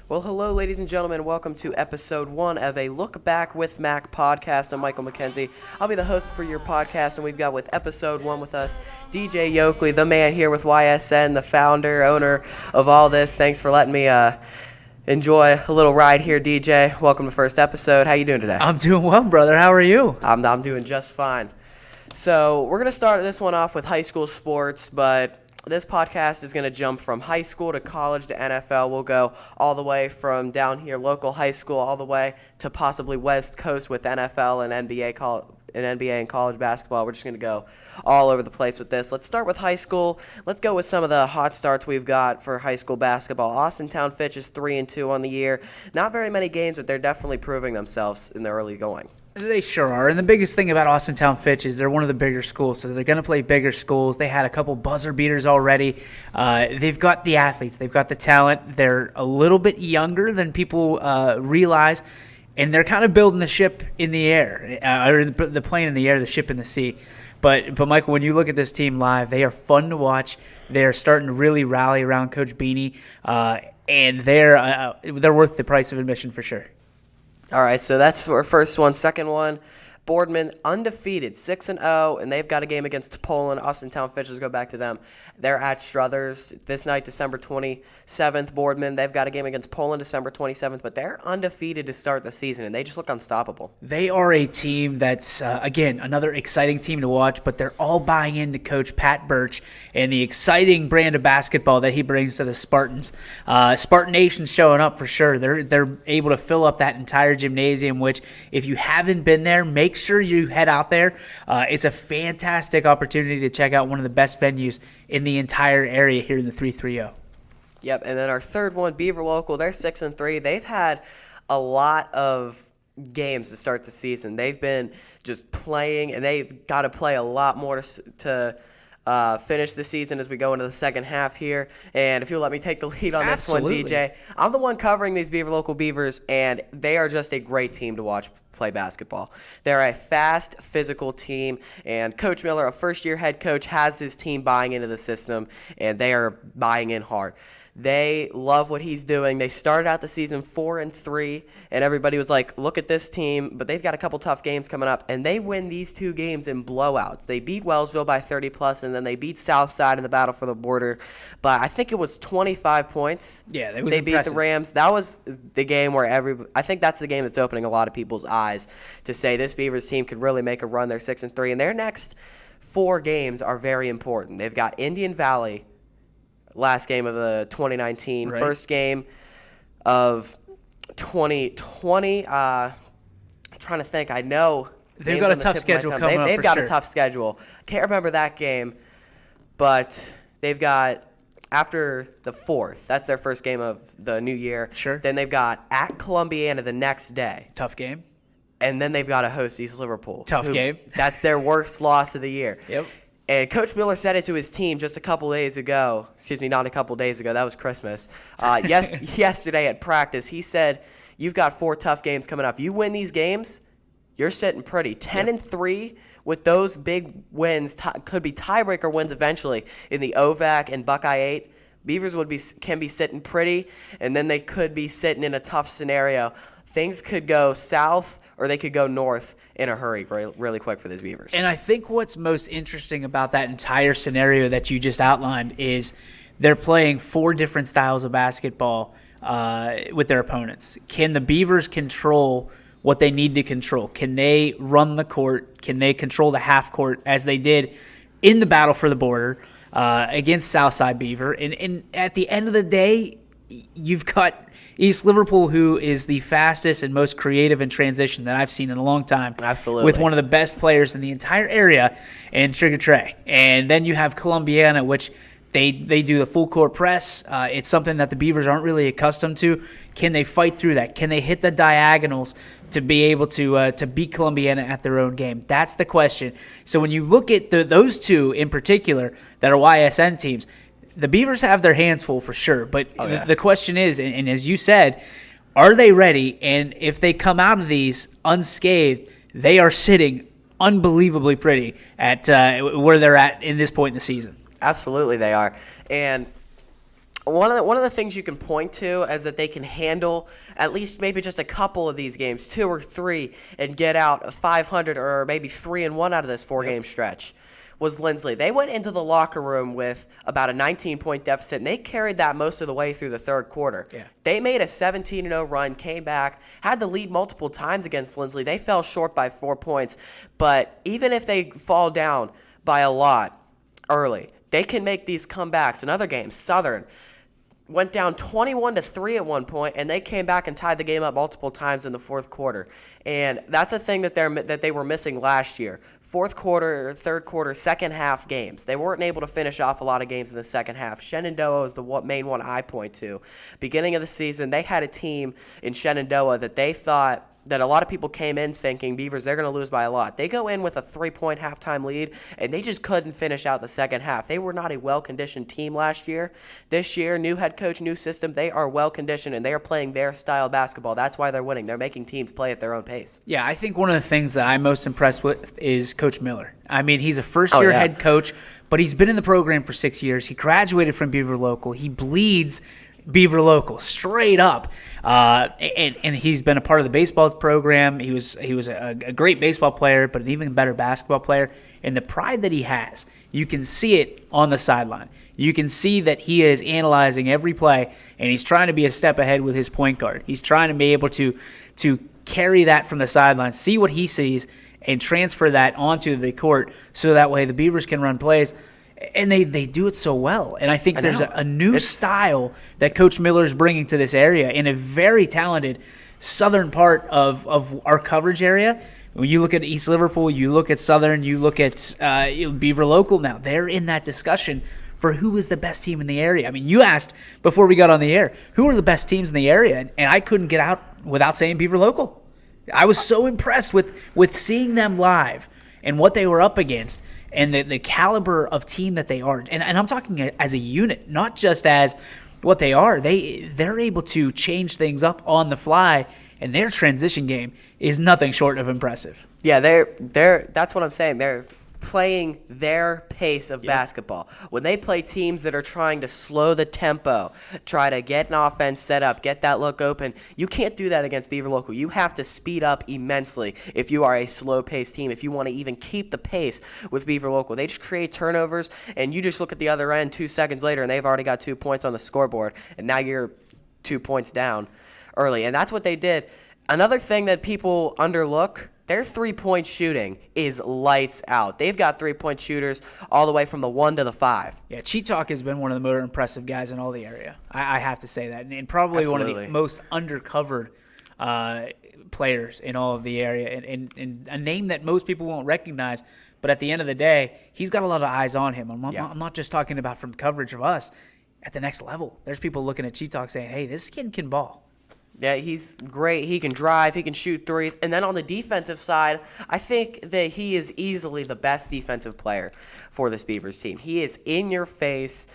Well, hello, ladies and gentlemen. Welcome to episode 1 of a Look Back with Mac podcast. I'm Michael McKenzie. I'll be the host for your podcast, and we've got with episode 1 with us DJ Yoakley, the man here with YSN, the founder, owner of all this. Thanks for letting me enjoy a little ride here, DJ. Welcome to the first episode. How you doing today? I'm doing well, brother. How are you? I'm doing just fine. So we're going to start this one off with high school sports, but this podcast is going to jump from high school to college to NFL. We'll go all the way from down here, local high school, all the way to possibly West Coast with NFL and NBA and college basketball. We're just going to go all over the place with this. Let's start with high school. Let's go with some of the hot starts we've got for high school basketball. Austintown Fitch is 3-2 on the year. Not very many games, but they're definitely proving themselves in the early going. They sure are. And the biggest thing about Austintown Fitch is they're one of the bigger schools, so they're going to play bigger schools. They had a couple buzzer beaters already. They've got the athletes. They've got the talent. They're a little bit younger than people realize, and they're kind of building the ship in the air, or the plane in the air, the ship in the sea. But Michael, when you look at this team live, they are fun to watch. They're starting to really rally around Coach Beanie, and they're worth the price of admission for sure. All right, so that's our first one. Second one, Boardman undefeated, 6-0, and they've got a game against Poland. Austintown Fitch, let's go back to them. They're at Struthers this night, December 27th. Boardman, they've got a game against Poland December 27th, but they're undefeated to start the season, and they just look unstoppable. They are a team that's, again, another exciting team to watch, but they're all buying into Coach Pat Birch and the exciting brand of basketball that he brings to the Spartans. Spartan Nation's showing up for sure. They're able to fill up that entire gymnasium, which if you haven't been there, make sure you head out there. It's a fantastic opportunity to check out one of the best venues in the entire area here in the 330. Yep, and then our third one, Beaver Local, they're 6-3. They've had a lot of games to start the season. They've been just playing, and they've got to play a lot more to finish the season as we go into the second half here. And if you'll let me take the lead on this one, DJ. I'm the one covering these Beaver Local Beavers, and they are just a great team to watch play basketball. They're a fast, physical team, and Coach Miller, a first-year head coach, has his team buying into the system, and they are buying in hard. They love what he's doing. They started out the season 4-3, and everybody was like, look at this team. But they've got a couple tough games coming up, and they win these two games in blowouts. They beat Wellsville by 30+, and then they beat Southside in the Battle for the Border by, I think it was 25 points. Yeah, that was They impressive. beat the Rams. That was the game where I think that's the game that's opening a lot of people's eyes to say this Beavers team could really make a run. They're 6-3, and their next 4 games are very important. They've got Indian Valley, last game of the 2019, right. First game of 2020. I'm trying to think. I know they've got a tough schedule coming up. They've got a tough schedule. Can't remember that game, but they've got after the 4th. That's their first game of the new year. Sure. Then they've got at Columbiana the next day. Tough game. And then they've got to host East Liverpool. Tough game. That's their worst loss of the year. Yep. And Coach Miller said it to his team just a couple days ago. Excuse me, not a couple days ago. That was Christmas. Yesterday at practice, he said, you've got 4 tough games coming up. You win these games, you're sitting pretty. 10-3 with those big wins could be tiebreaker wins eventually in the OVAC and Buckeye 8. Beavers can be sitting pretty, and then they could be sitting in a tough scenario. Things could go south or they could go north in a hurry really quick for these Beavers. And I think what's most interesting about that entire scenario that you just outlined is they're playing 4 different styles of basketball with their opponents. Can the Beavers control what they need to control? Can they run the court? Can they control the half court as they did in the Battle for the Border against Southside Beaver? And at the end of the day, you've got East Liverpool, who is the fastest and most creative in transition that I've seen in a long time. Absolutely. With one of the best players in the entire area in Sugar Trey. And then you have Columbiana, which they do the full court press. It's something that the Beavers aren't really accustomed to. Can they fight through that? Can they hit the diagonals to be able to beat Columbiana at their own game? That's the question. So when you look at those two in particular that are YSN teams, the Beavers have their hands full for sure, but the question is, and as you said, are they ready? And if they come out of these unscathed, they are sitting unbelievably pretty at where they're at in this point in the season. Absolutely they are. And one of the things you can point to is that they can handle at least maybe just a couple of these games, 2 or 3, and get out 500 or maybe 3-1 out of this 4-game stretch. Was Lindsley. They went into the locker room with about a 19-point deficit, and they carried that most of the way through the third quarter. Yeah. They made a 17-0 run, came back, had the lead multiple times against Lindsley. They fell short by 4 points, but even if they fall down by a lot early, they can make these comebacks. In other games, Southern went down 21-3 at one point, and they came back and tied the game up multiple times in the fourth quarter. And that's a thing that they were missing last year. Fourth quarter, third quarter, second half games. They weren't able to finish off a lot of games in the second half. Shenandoah is the main one I point to. Beginning of the season, they had a team in Shenandoah that they thought that a lot of people came in thinking Beavers, they're going to lose by a lot. They go in with a 3-point halftime lead, and they just couldn't finish out the second half. They were not a well-conditioned team last year. This year, new head coach, new system, they are well-conditioned, and they are playing their style of basketball. That's why they're winning. They're making teams play at their own pace. Yeah, I think one of the things that I'm most impressed with is Coach Miller. I mean, he's a first-year head coach, but he's been in the program for 6 years. He graduated from Beaver Local. He bleeds Beaver Local straight up, and he's been a part of the baseball program. He was a great baseball player, but an even better basketball player. And the pride that he has, you can see it on the sideline. You can see that he is analyzing every play, and he's trying to be a step ahead with his point guard. He's trying to be able to carry that from the sideline, see what he sees, and transfer that onto the court so that way the Beavers can run plays. And they do it so well. And I think there's a new style that Coach Miller is bringing to this area in a very talented southern part of our coverage area. When you look at East Liverpool, you look at Southern, you look at Beaver Local now. They're in that discussion for who is the best team in the area. I mean, you asked before we got on the air, who are the best teams in the area? And I couldn't get out without saying Beaver Local. I was so impressed with seeing them live and what they were up against. And the caliber of team that they are. And I'm talking as a unit, not just as what they are. They're able to change things up on the fly, and their transition game is nothing short of impressive. Yeah, they're that's what I'm saying. They're playing their pace of basketball. When they play teams that are trying to slow the tempo, try to get an offense set up, get that look open, you can't do that against Beaver Local. You have to speed up immensely if you are a slow-paced team, if you want to even keep the pace with Beaver Local. They just create turnovers, and you just look at the other end 2 seconds later, and they've already got 2 points on the scoreboard, and now you're 2 points down early. And that's what they did. Another thing that people underlook, their three-point shooting is lights out. They've got three-point shooters all the way from the 1 to the 5. Yeah, Cheetalk has been one of the more impressive guys in all the area. I have to say that. And probably Absolutely. One of the most undercovered players in all of the area. And a name that most people won't recognize. But at the end of the day, he's got a lot of eyes on him. I'm not just talking about from coverage of us. At the next level, there's people looking at Cheetalk saying, hey, this kid can ball. Yeah, he's great. He can drive. He can shoot threes. And then on the defensive side, I think that he is easily the best defensive player for this Beavers team. He is in your face,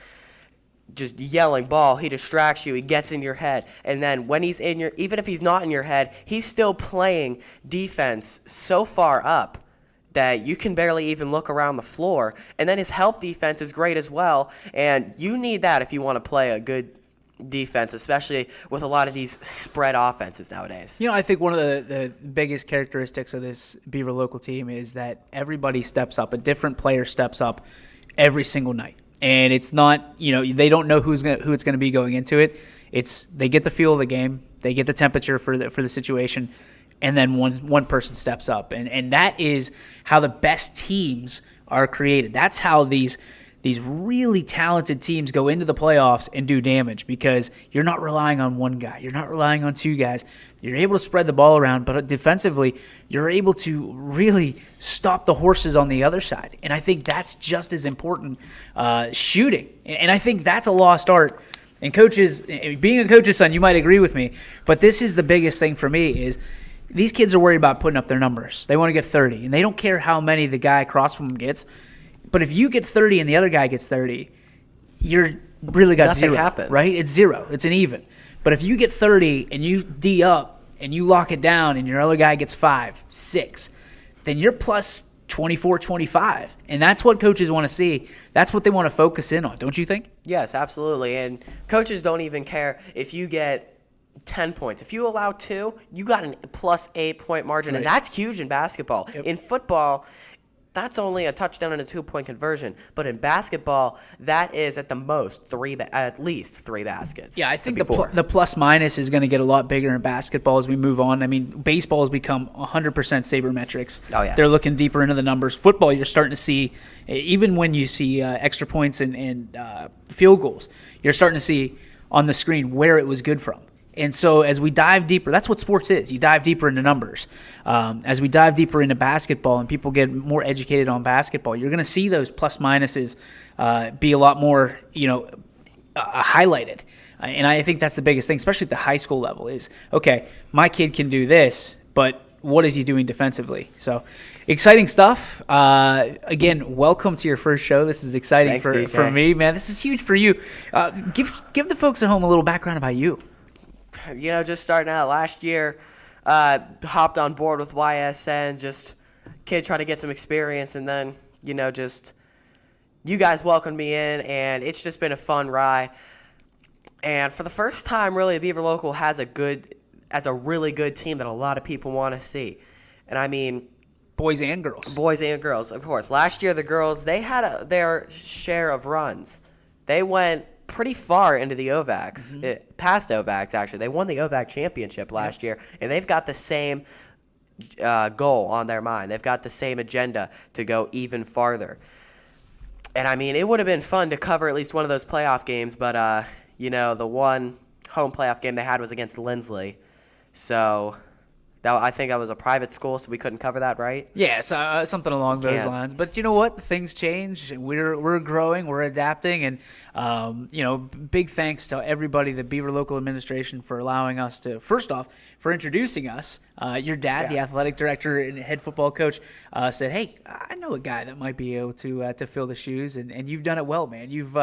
just yelling ball. He distracts you. He gets in your head. And then when he's even if he's not in your head, he's still playing defense so far up that you can barely even look around the floor. And then his help defense is great as well. And you need that if you want to play a good defense, especially with a lot of these spread offenses nowadays. You know, I think one of the biggest characteristics of this Beaver Local team is that everybody steps up. A different player steps up every single night. And it's not, they don't know who it's going to be going into it. It's they get the feel of the game, they get the temperature for the situation, and then one person steps up. And that is how the best teams are created. That's how these really talented teams go into the playoffs and do damage, because you're not relying on one guy. You're not relying on two guys. You're able to spread the ball around, but defensively, you're able to really stop the horses on the other side. And I think that's just as important, shooting. And I think that's a lost art. And coaches, being a coach's son, you might agree with me, but this is the biggest thing for me is these kids are worried about putting up their numbers. They want to get 30, and they don't care how many the guy across from them gets. But if you get 30 and the other guy gets 30, you're really got Nothing zero, happens. right? It's zero. It's an even. But if you get 30 and you D up and you lock it down and your other guy gets 5, 6, then you're plus 24-25. And that's what coaches want to see. That's what they want to focus in on, don't you think? Yes, absolutely. And coaches don't even care if you get 10 points. If you allow 2, you got a plus 8-point margin, and that's huge in basketball. Yep. In football, that's only a touchdown and a 2-point conversion. But in basketball, that is at the most at least 3 baskets. Yeah, I think the plus minus is going to get a lot bigger in basketball as we move on. I mean, baseball has become 100% sabermetrics. Oh, yeah. They're looking deeper into the numbers. Football, you're starting to see, even when you see extra points and field goals, you're starting to see on the screen where it was good from. And so as we dive deeper, that's what sports is. You dive deeper into numbers. As we dive deeper into basketball and people get more educated on basketball, you're going to see those plus minuses be a lot more, highlighted. And I think that's the biggest thing, especially at the high school level, is, okay, my kid can do this, but what is he doing defensively? So exciting stuff. Again, welcome to your first show. This is exciting. Thanks, for me, man. This is huge for you. Give the folks at home a little background about you. Just starting out last year, hopped on board with YSN, just kid trying to get some experience, and then, just you guys welcomed me in, and it's just been a fun ride. And for the first time, really, Beaver Local has a really good team that a lot of people want to see. And I mean, boys and girls. Boys and girls, of course. Last year, the girls, they had their share of runs. They went pretty far into the OVACs, past OVACs, actually. They won the OVAC championship last year, and they've got the same goal on their mind. They've got the same agenda to go even farther. And, I mean, it would have been fun to cover at least one of those playoff games, but, the one home playoff game they had was against Lindsley. So I think that was a private school, so we couldn't cover that, right? Yeah, so, something along those lines. But you know what? Things change. We're growing. We're adapting. And, big thanks to everybody, the Beaver Local Administration, for allowing us to, first off, for introducing us. Your dad, the athletic director and head football coach, said, hey, I know a guy that might be able to fill the shoes, and you've done it well, man. You've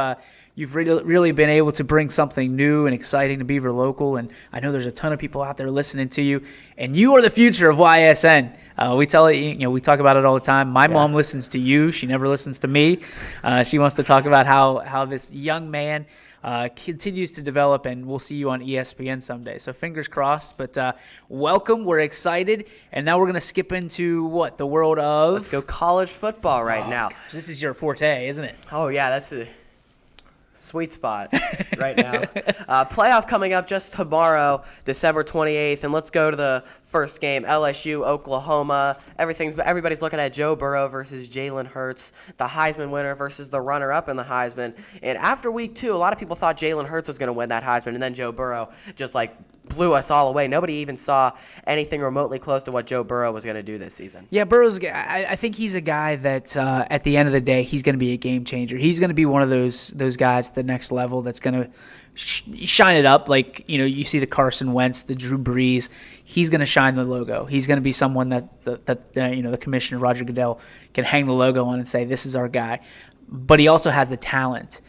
really been able to bring something new and exciting to Beaver Local, and I know there's a ton of people out there listening to you, and you are the future of YSN. We tell it, we talk about it all the time. My mom listens to you. She never listens to me. She wants to talk about how this young man continues to develop, and we'll see you on ESPN someday. So fingers crossed, but welcome. We're excited. And now we're going to skip into the world of... Let's go college football now. Gosh, this is your forte, isn't it? Oh, yeah, that's a sweet spot right now. Playoff coming up just tomorrow, December 28th, and let's go to the first game, LSU, Oklahoma. Everybody's looking at Joe Burrow versus Jalen Hurts, the Heisman winner versus the runner-up in the Heisman. And after week 2, a lot of people thought Jalen Hurts was going to win that Heisman, and then Joe Burrow just blew us all away. Nobody even saw anything remotely close to what Joe Burrow was going to do this season. Yeah, Burrow's. I think he's a guy that at the end of the day, he's going to be a game changer. He's going to be one of those guys at the next level that's going to shine it up. You see the Carson Wentz, the Drew Brees. He's going to shine the logo. He's going to be someone that the commissioner, Roger Goodell, can hang the logo on and say, this is our guy. But he also has the talent.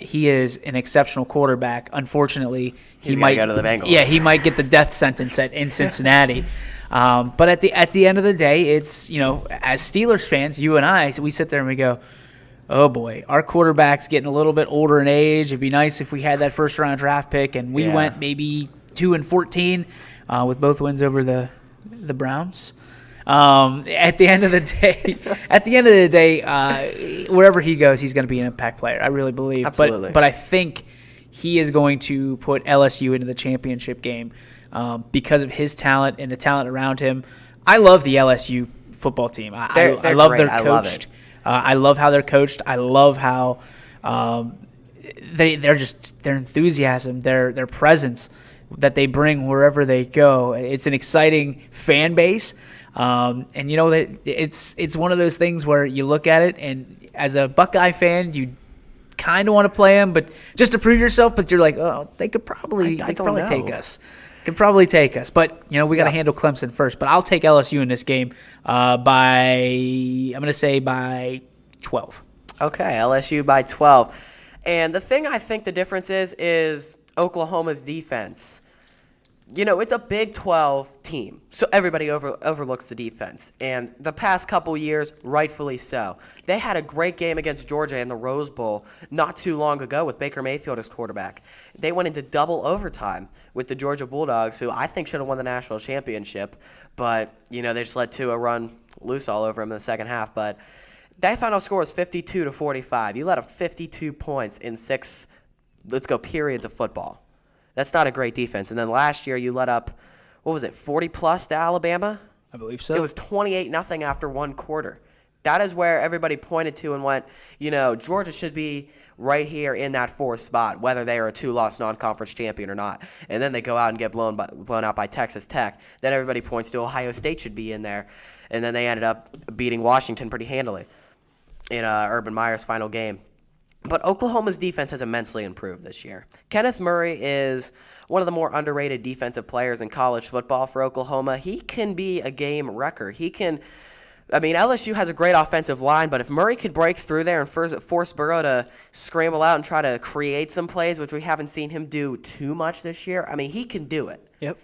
He is an exceptional quarterback. Unfortunately, he might go to the Bengals. Yeah, he might get the death sentence in Cincinnati. But at the end of the day, it's as Steelers fans, you and I, we sit there and we go, oh boy, our quarterback's getting a little bit older in age. It'd be nice if we had that first round draft pick, and we went maybe 2-14 with both wins over the Browns. At the end of the day, wherever he goes, he's going to be an impact player. I really believe. Absolutely. But I think he is going to put LSU into the championship game because of his talent and the talent around him. I love the LSU football team. I love great. their coached. I love how they're coached. I love how their enthusiasm, their presence that they bring wherever they go. It's an exciting fan base. And that it's one of those things where you look at it, and as a Buckeye fan, you kind of want to play them, but just to prove yourself. But you're like, oh, they could probably take us. Could probably take us, but we got to handle Clemson first. But I'll take LSU in this game by 12. Okay, LSU by 12. And the thing I think the difference is Oklahoma's defense. it's a Big 12 team, so everybody overlooks the defense. And the past couple years, rightfully so. They had a great game against Georgia in the Rose Bowl not too long ago with Baker Mayfield as quarterback. They went into double overtime with the Georgia Bulldogs, who I think should have won the national championship. But, they just let Tua run loose all over him in the second half. But that final score was 52-45. You let up 52 points in 6, periods of football. That's not a great defense. And then last year you let up, 40-plus to Alabama? I believe so. It was 28-0 after one quarter. That is where everybody pointed to and went, Georgia should be right here in that 4th spot, whether they are a 2-loss non-conference champion or not. And then they go out and get blown out by Texas Tech. Then everybody points to Ohio State should be in there. And then they ended up beating Washington pretty handily in Urban Meyer's final game. But Oklahoma's defense has immensely improved this year. Kenneth Murray is one of the more underrated defensive players in college football for Oklahoma. He can be a game wrecker. LSU has a great offensive line, but if Murray could break through there and force Burrow to scramble out and try to create some plays, which we haven't seen him do too much this year, he can do it. Yep.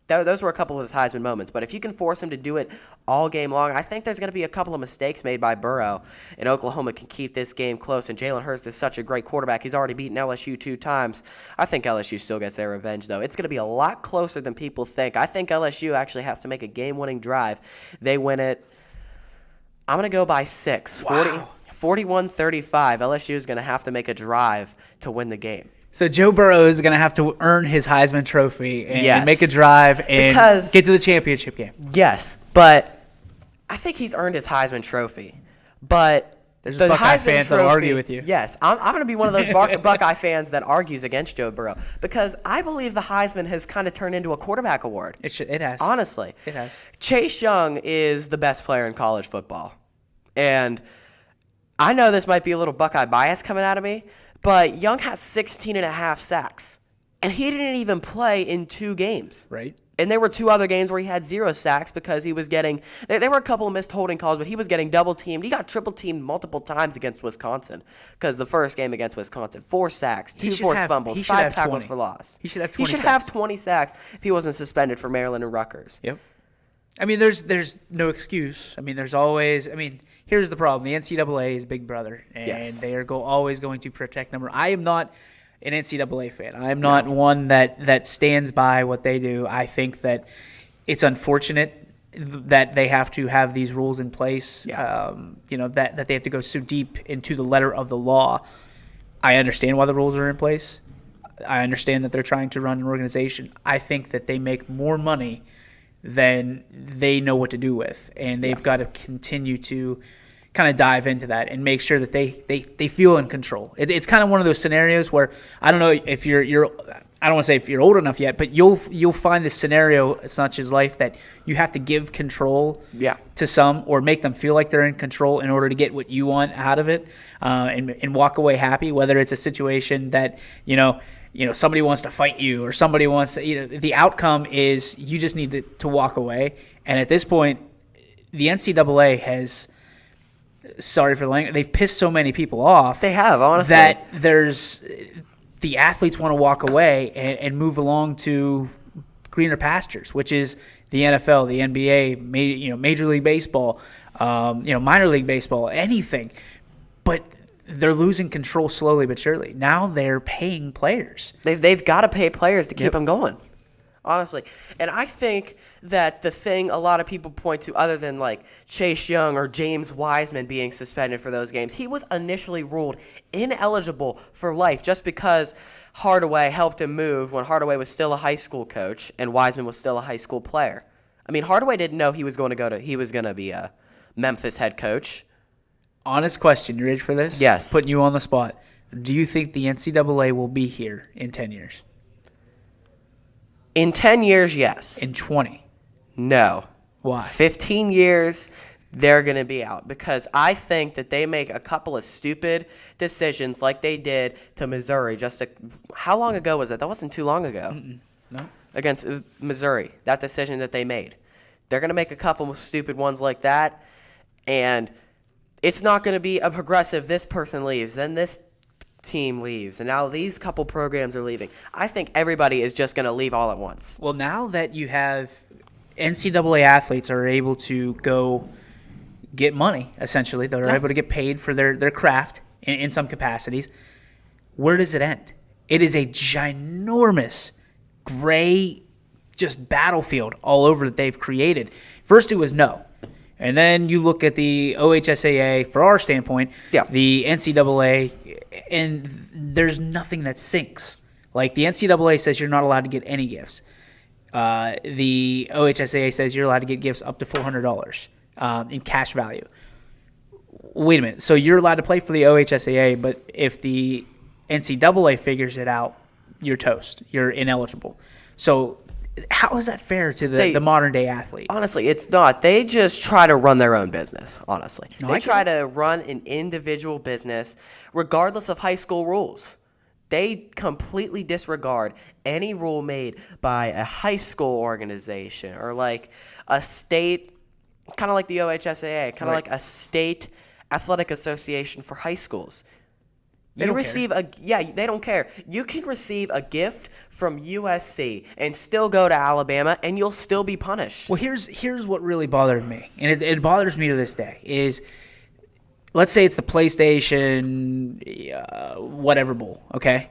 Those were a couple of his Heisman moments. But if you can force him to do it all game long, I think there's going to be a couple of mistakes made by Burrow, and Oklahoma can keep this game close. And Jalen Hurts is such a great quarterback. He's already beaten LSU 2 times. I think LSU still gets their revenge, though. It's going to be a lot closer than people think. I think LSU actually has to make a game-winning drive. They win it. I'm going to go by 6. Wow. 41-35. LSU is going to have to make a drive to win the game. So Joe Burrow is going to have to earn his Heisman Trophy and make a drive and get to the championship game. Yes, but I think he's earned his Heisman Trophy. But there's the Buckeye fans that will argue with you. Yes, I'm going to be one of those Buckeye fans that argues against Joe Burrow because I believe the Heisman has kind of turned into a quarterback award. It has. Honestly. It has. Chase Young is the best player in college football. And I know this might be a little Buckeye bias coming out of me, but Young had 16.5 sacks, and he didn't even play in 2 games. Right. And there were 2 other games where he had 0 sacks because he was getting – there were a couple of missed holding calls, but he was getting double-teamed. He got triple-teamed multiple times against Wisconsin because the first game against Wisconsin, 4 sacks, 2 forced fumbles, 5 tackles for loss. He should have 20 sacks. He should have 20 sacks if he wasn't suspended for Maryland and Rutgers. Yep. There's no excuse. There's always – here's the problem. The NCAA is Big Brother, and they are always going to protect number. I am not an NCAA fan. I am not one that stands by what they do. I think that it's unfortunate that they have to have these rules in place, that they have to go so deep into the letter of the law. I understand why the rules are in place. I understand that they're trying to run an organization. I think that they make more money than they know what to do with, and they've got to continue to kind of dive into that and make sure that they feel in control. It's kind of one of those scenarios where I don't know if you're I don't want to say if you're old enough yet, but you'll find this scenario such as life that you have to give control to some or make them feel like they're in control in order to get what you want out of it, and walk away happy. Whether it's a situation that somebody wants to fight you or somebody wants to, the outcome is you just need to walk away. And at this point, the NCAA has, sorry for the language, they've pissed so many people off. They have, honestly. That the athletes want to walk away and move along to greener pastures, which is the NFL, the NBA, Major League Baseball, minor league baseball, anything. But they're losing control slowly but surely. Now they're paying players. They've got to pay players to keep them going, honestly. And I think that the thing a lot of people point to, other than like Chase Young or James Wiseman being suspended for those games, he was initially ruled ineligible for life just because Hardaway helped him move when Hardaway was still a high school coach and Wiseman was still a high school player. Hardaway didn't know he was going to be a Memphis head coach. Honest question. You ready for this? Yes. Putting you on the spot. Do you think the NCAA will be here in 10 years? In 10 years, yes. In 20? No. Why? 15 years, they're going to be out because I think that they make a couple of stupid decisions like they did to Missouri. How long ago was that? That wasn't too long ago. No. Against Missouri, that decision that they made. They're going to make a couple of stupid ones like that, and it's not going to be a progressive, this person leaves, then this team leaves, and now these couple programs are leaving, I think everybody is just going to leave all at once. Well, now that you have NCAA athletes are able to go get money, essentially, they're able to get paid for their craft in some capacities, where does it end? It is a ginormous gray just battlefield all over that they've created. First it was no. And then you look at the OHSAA, for our standpoint, the NCAA, and there's nothing that sinks. Like the NCAA says you're not allowed to get any gifts. The OHSAA says you're allowed to get gifts up to $400 in cash value. Wait a minute. So you're allowed to play for the OHSAA, but if the NCAA figures it out, you're toast. You're ineligible. So how is that fair to the modern day athlete? Honestly, it's not. They just try to run their own business, honestly. No, they try to run an individual business regardless of high school rules. They completely disregard any rule made by a high school organization or like a state, kind of like the OHSAA, kind of like a state athletic association for high schools. They don't care. You can receive a gift from USC and still go to Alabama, and you'll still be punished. Well, here's what really bothered me, and it bothers me to this day, is let's say it's the PlayStation whatever bowl, okay?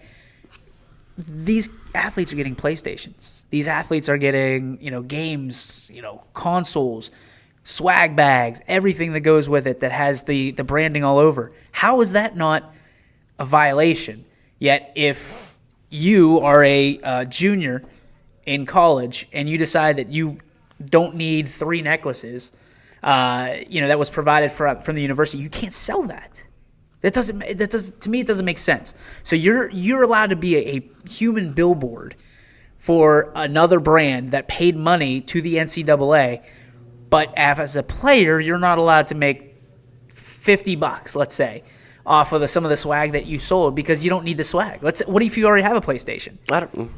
These athletes are getting PlayStations. These athletes are getting, games, consoles, swag bags, everything that goes with it that has the branding all over. How is that not a violation? Yet if you are a junior in college and you decide that you don't need 3 necklaces, that was provided from the university, you can't sell that. To me, it doesn't make sense. So you're allowed to be a human billboard for another brand that paid money to the NCAA, but as a player, you're not allowed to make $50, let's say, off of some of the swag that you sold because you don't need the swag. What if you already have a PlayStation? I don't.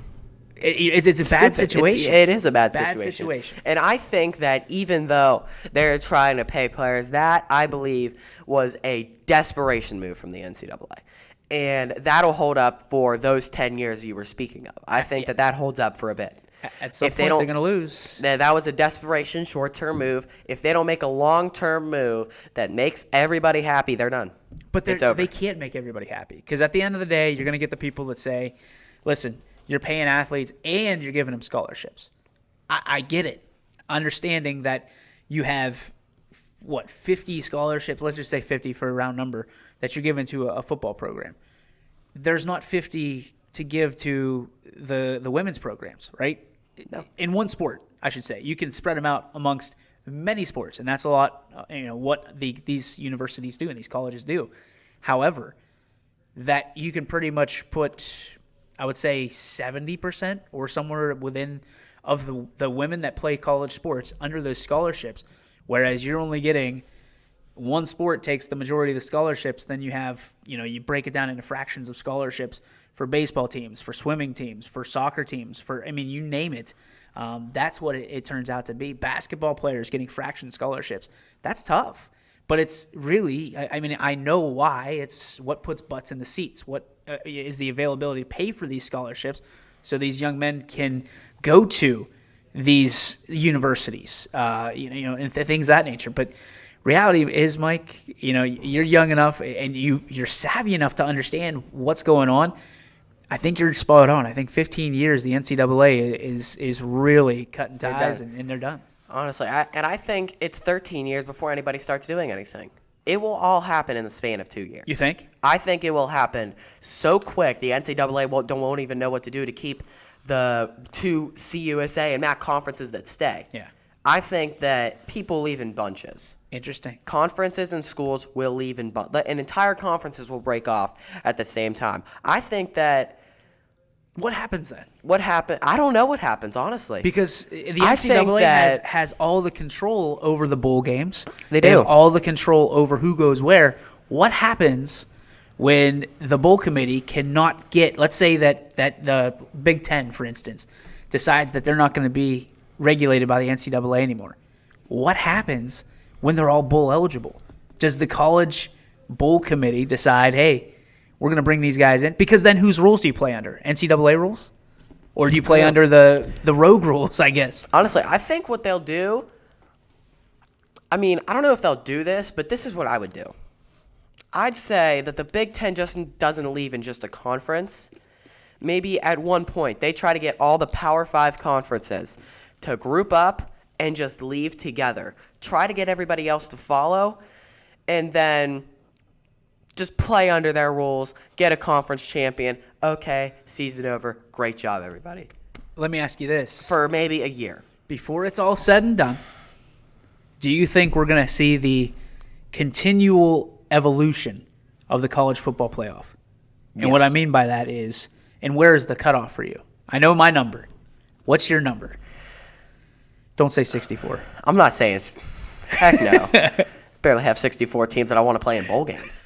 It's a bad situation. It is a bad situation. And I think that even though they're trying to pay players, that I believe was a desperation move from the NCAA. And that'll hold up for those 10 years you were speaking of. I think that holds up for a bit. At some point, they're going to lose. That was a desperation, short-term move. If they don't make a long-term move that makes everybody happy, they're done. But they can't make everybody happy because at the end of the day, you're going to get the people that say, listen, you're paying athletes and you're giving them scholarships. I get it. Understanding that you have, 50 scholarships, let's just say 50 for a round number, that you're giving to a football program. There's not 50 to give to the women's programs, right? No. In one sport, I should say. You can spread them out amongst many sports, and that's a lot, what these universities do and these colleges do. However, that you can pretty much put, I would say, 70% or somewhere within of the women that play college sports under those scholarships, whereas you're only getting one sport takes the majority of the scholarships, then you have, you break it down into fractions of scholarships for baseball teams, for swimming teams, for soccer teams, you name it. That's what it turns out to be. Basketball players getting fraction scholarships. That's tough. But it's really, I know why. It's what puts butts in the seats. What is the availability to pay for these scholarships so these young men can go to these universities, and things of that nature. But reality is, Mike, you're young enough and you're savvy enough to understand what's going on. I think you're spot on. I think 15 years, the NCAA is really cutting ties, and they're done. Honestly, I think it's 13 years before anybody starts doing anything. It will all happen in the span of 2 years. You think? I think it will happen so quick, the NCAA won't even know what to do to keep the 2 CUSA and MAC conferences that stay. Yeah. I think that people leave in bunches. Interesting. Conferences and schools will leave in bunches. And entire conferences will break off at the same time. I think that... What happens then? I don't know what happens, honestly. Because the NCAA has all the control over the bowl games. They have all the control over who goes where. What happens when the bowl committee cannot get, let's say that the Big Ten, for instance, decides that they're not going to be regulated by the NCAA anymore? What happens when they're all bowl eligible? Does the college bowl committee decide, hey, we're going to bring these guys in. Because then whose rules do you play under? NCAA rules? Or do you play under the rogue rules, I guess? Honestly, I think what they'll do, I mean, I don't know if they'll do this, but this is what I would do. I'd say that the Big Ten just doesn't leave in just a conference. Maybe at one point they try to get all the Power 5 conferences to group up and just leave together. Try to get everybody else to follow, and then just play under their rules, get a conference champion. Okay, season over. Great job, everybody. Let me ask you this. For maybe a year. Before it's all said and done, do you think we're going to see the continual evolution of the college football playoff? And Yes. what I mean by that is, and where is the cutoff for you? I know my number. What's your number? Don't say 64. I'm not saying it's... Heck no. Barely have 64 teams that I want to play in bowl games.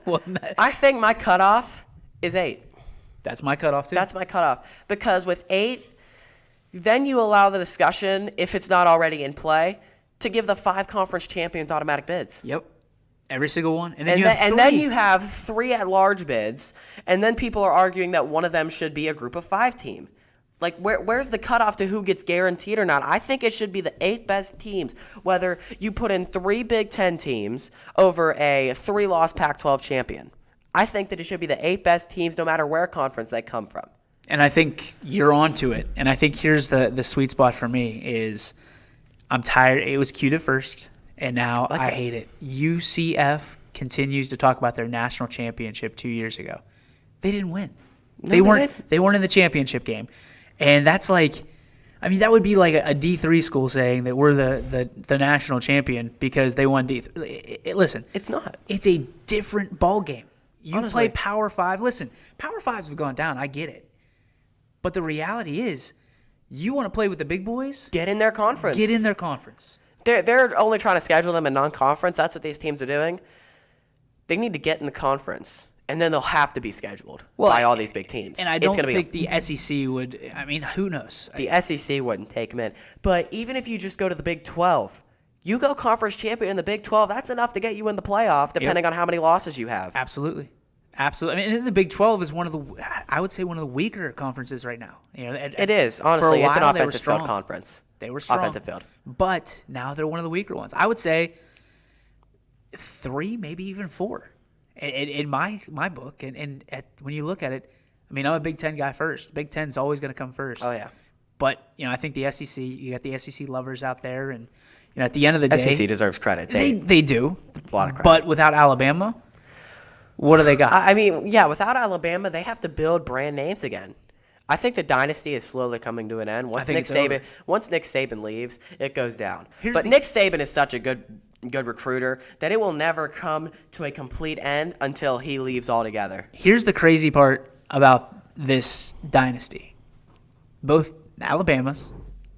Well, I think my cutoff is 8. that's my cutoff, too. That's my cutoff. Because with 8, then you allow the discussion, if it's not already in play, to give the 5 conference champions automatic bids. Yep. Every single one. And And then you have 3 at-large bids, and then people are arguing that one of them should be a group of 5 team. Like, where's the cutoff to who gets guaranteed or not? I think it should be the 8 best teams, whether you put in 3 Big Ten teams over a 3-loss Pac-12 champion. I think that it should be the 8 best teams no matter where conference they come from. And I think you're onto it. And I think here's the sweet spot for me is I'm tired. It was cute at first, and now I hate it. UCF continues to talk about their national championship 2 years ago. They didn't win. They weren't in the championship game. And that's like, I mean, that would be like a D3 school saying that we're the national champion because they won D3. Listen. It's not. It's a different ball game. You Honestly. play Power 5. Listen, Power 5s have gone down. I get it. But the reality is, you want to play with the big boys? Get in their conference. Get in their conference. They're only trying to schedule them in non-conference. That's what these teams are doing. They need to get in the conference, and then they'll have to be scheduled by all these big teams. And I don't think the SEC would. I mean, who knows? The SEC wouldn't take them in. But even if you just go to the Big 12, you go conference champion in the Big 12, that's enough to get you in the playoff, depending on how many losses you have. Absolutely. Absolutely. I mean, and the Big 12 is one of the weaker conferences right now. You know, It is, honestly. For a It's an while, they were offensive field strong. conference. They were strong. Offensive field. But now they're one of the weaker ones. I would say 3, maybe even 4 in my book. And when you look at it, I mean, I'm a Big Ten guy first. Big Ten's always going to come first. Oh, yeah. But, you know, I think the SEC, you got the SEC lovers out there. And, you know, at the end of the day. SEC deserves credit. They do. A lot of credit. But without Alabama, what do they got? I mean, yeah, without Alabama, they have to build brand names again. I think the dynasty is slowly coming to an end. Once Nick Saban leaves, it goes down. Nick Saban is such a good recruiter that it will never come to a complete end until he leaves altogether. Here's the crazy part about this dynasty. Both Alabama's